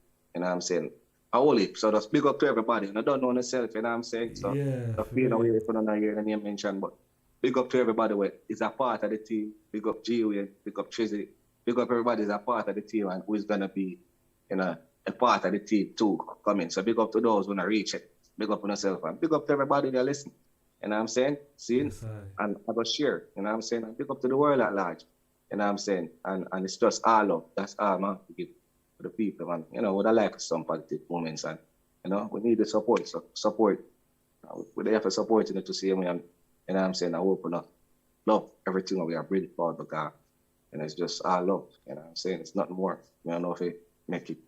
Only, so just big up to everybody. And I don't know myself, So I feel away if I don't hear the name mentioned, but big up to everybody who is a part of the team. Big up G-Way, big up Trizzy, big up everybody who's a part of the team and who is gonna be, a part of the team too coming. So big up to those who reach it. Big up on yourself and big up to everybody that listen. Seeing? Yes, and I go share, and big up to the world at large. And it's just all up. That's all man to give to the people, man. Would I like some positive moments and we need the support. So support. We're there for supporting it to see me and I open up. Love everything we are bringing forward because it's just all love. It's nothing more. I don't know if it make it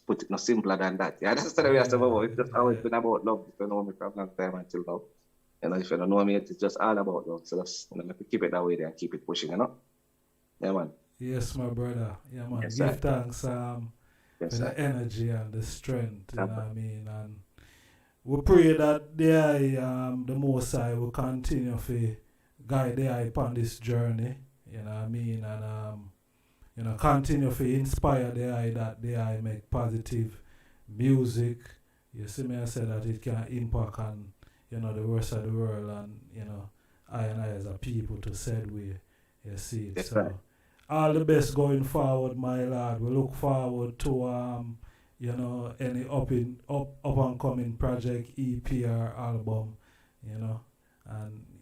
put it no simpler than that. Yeah, that's the way I say about it. It's just always been about love. If you know me from a long time until now. If you don't know me, it's just all about love. So just keep it that way there and keep it pushing, Yeah, man. Yes, my brother. Yeah, man. Yes, Give thanks for Yes, the energy and the strength, you know what I mean? And we pray that the Most High will continue to guide the eye upon this journey, you know what I mean? And continue to inspire the eye that the eye make positive music. You see me, I said that it can impact on, the rest of the world and, I and I as a people to said we, you see it. Yes, So right. all the best going forward, my lad. We look forward to any up and coming project, EP or album, and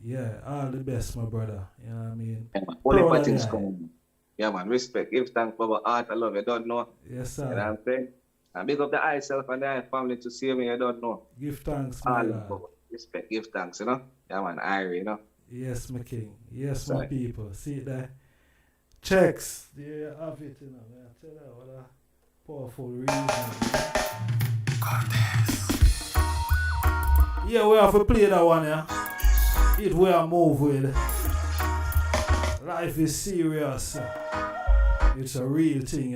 yeah, all the best, my brother. You know what I mean? Yeah, man. Only Proud for of things the eye. come. Yeah, man. Respect. Give thanks for our art. I love you. Don't know. Yes, You know what sir. I'm saying? And big up the eye self and the eye family to see me. I don't know. Give thanks, my All lad. of respect. Give thanks, Yeah, man. Irie, Yes, my king. Yes, Right. my people. See it there? Chekx. There you have it, man. I tell you what a powerful reason. Yeah, we have to play that one, yeah. It will move with. Life is serious. It's a real thing,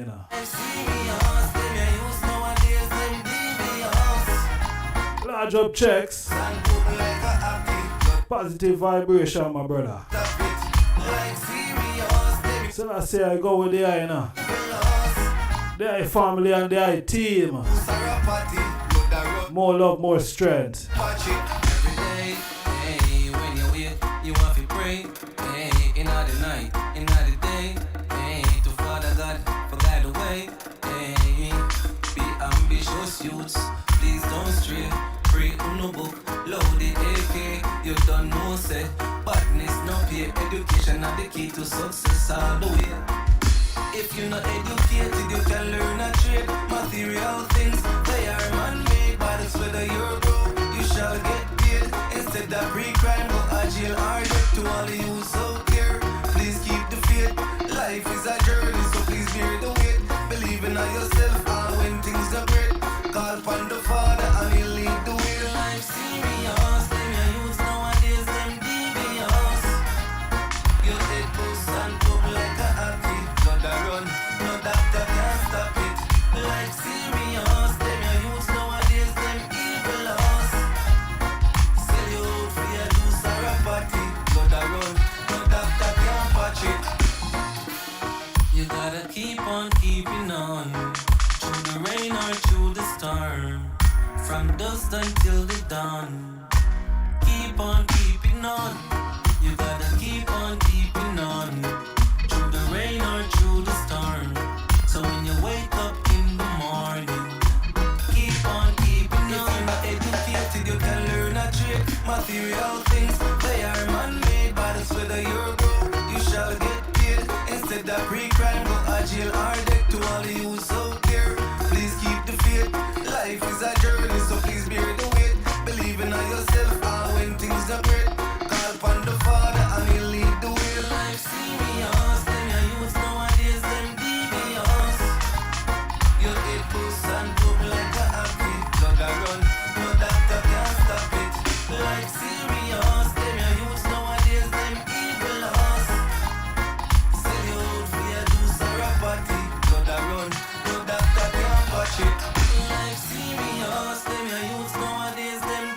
Large up Chekx. Positive vibration, my brother. So I say I go with the eye, The eye family and the eye team. More love, more strength. Every day, hey, when you wake, you have to pray, hey, in the night, in the day, hey, to Father God, for guide the way, hey, be ambitious youths, please don't stray, pray on no book, load the AK, you don't know, say, badness no pay, education are the key to success all the way. If you're not educated, you can learn a trade, material things, they are man-made, but it's whether you're broke, you shall get paid. Instead of pre-crime, go a jail or death. To all the youths out there, please keep the faith. Life is a journey, so please bear the weight. Believe in yourself, and when things go great, call upon the Father and He'll lead the way. Life serious, them your youths nowadays, them devious. You take boost and pop like a happy. Blood a run, no doctor can stop it. Life serious, them your youths nowadays, them evil. Sell you out for your juice or a party. Blood a run, no doctor can patch it. You gotta keep on keeping on, through the rain or through the storm. from dusk until the dawn. Keep on keeping on. You gotta keep on keeping on. Through the rain or through the storm. So when you wake up in the morning, keep on keeping on. If you're not educated, you can learn a trick. Material things, they are man-made, but it's whether you're broke, you shall get killed. Instead of pre-crime, go a jail or death. To all the youths out there, please keep the faith. Life is a journey, so please bear the weight. Believe in yourself, and when things are great, call upon the Father and He'll lead the way. Life serious, them your youths nowadays, them devious. Your head boost and boom like a happy. Blood a run, no doctor can stop it. Life serious, them your youths nowadays, them evil us. Sell you out for your juice or a party. Blood a run, no doctor can patch it. Life serious, them your youths nowadays, them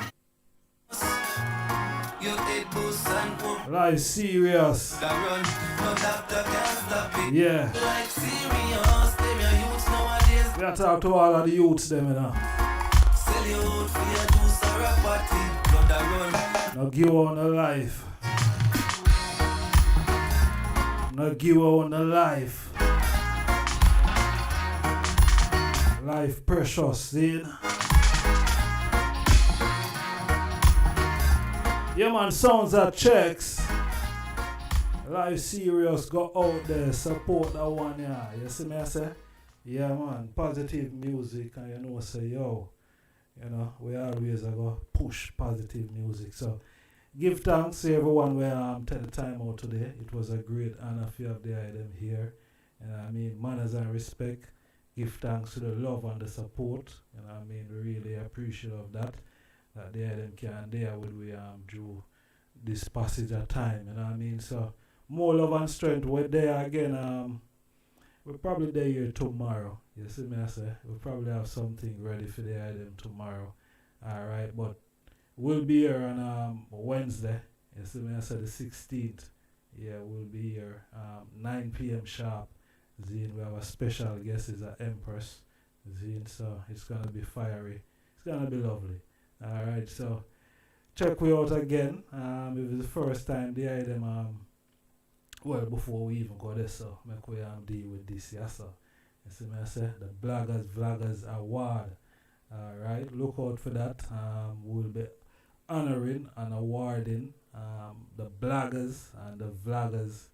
your head boost and boom. Life serious. Blood a run, no doctor can stop it. Yeah. Life serious, them your youths nowadays. We are talking to all of the youths them, you know. Sell you out for your juice or a party. Blood a run. Now give on the life. Now give on the life. Life precious, see? Yeah man, sounds at Chekx. Life serious, go out there, support that one, yeah. You see me I say? Yeah man, positive music, and you know say yo. You know, we always go push positive music. So give thanks to everyone where take the time out today. It was a great honor for you have the item here. And I mean, manners and respect. Give thanks to the love and the support. And I mean, we really appreciate of that. That the item can there with we through this passage of time. You know what I mean? So more love and strength. We're there again. We're probably there here tomorrow. You see me I say? We'll probably have something ready for the item tomorrow. Alright, but we'll be here on Wednesday. You see me I say the 16th. Yeah, we'll be here 9 p.m. sharp. Zine, we have a special guest, is an Empress. Zine, so it's gonna be fiery. It's gonna be lovely. Alright, so check we out again. If it's the first time the item well, before we even go there, so make we deal with this, yes, sir. You see me I say the Vloggers Award. Alright, look out for that. We'll be honoring and awarding the bloggers and the vloggers.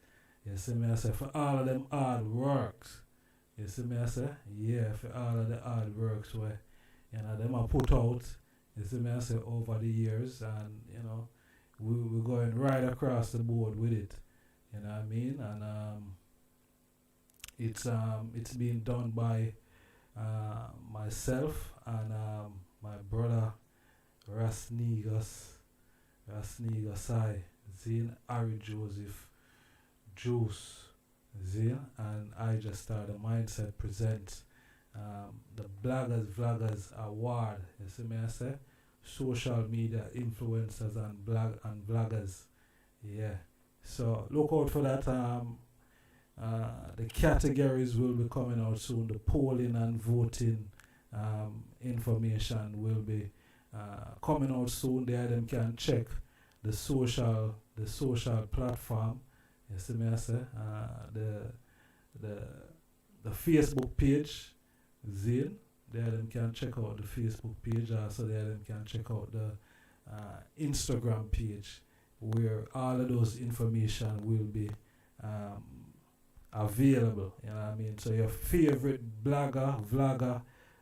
You see me I say for all of them hard works. You see me I say? Yeah, for all of the hard works where you know them are put out. You see me I say over the years, and you know we're going right across the board with it. You know what I mean? And it's being done by myself and my brother Rasnegas I, Zin Ari Joseph Juice Zin and IjahStars the Mindset presents the Vloggers Award. You see me I say? Social media influencers and vloggers. Yeah. So look out for that. The categories will be coming out soon. The polling and voting information will be coming out soon. There them can check the social platform. You see me I say? The Facebook page, Zine. There them can check out the Facebook page. Also there them can check out the Instagram page, where all of those information will be available. You know what I mean? So your favorite vlogger,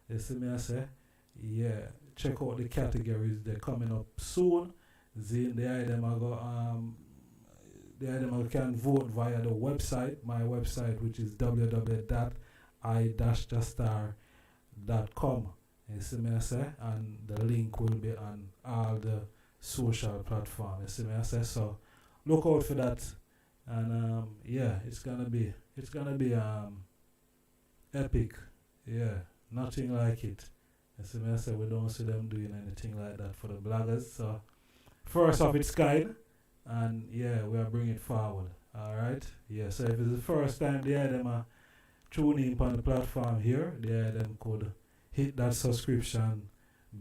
you see me I say? Yeah, check out the categories. They're coming up soon. Then the item can vote via the website, my website, which is www.IjahStars.com. You see me I say? And the link will be on all the social platform. You see me I say? So look out for that. And yeah, it's gonna be epic. Yeah, nothing like it. You see me I say? We don't see them doing anything like that for the bloggers. So first of its kind, and yeah, we are bringing it forward. Alright? Yeah, so if it's the first time the item tune in on the platform here, the item could hit that subscription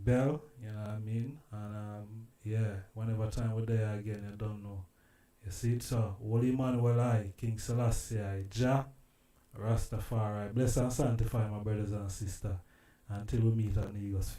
Bell, you know what I mean? And yeah, whenever time we're there again, you don't know. You see it, so Holy Emmanuel I, King Selassie I, Jah, Rastafari, bless and sanctify my brothers and sisters until we meet at Nego's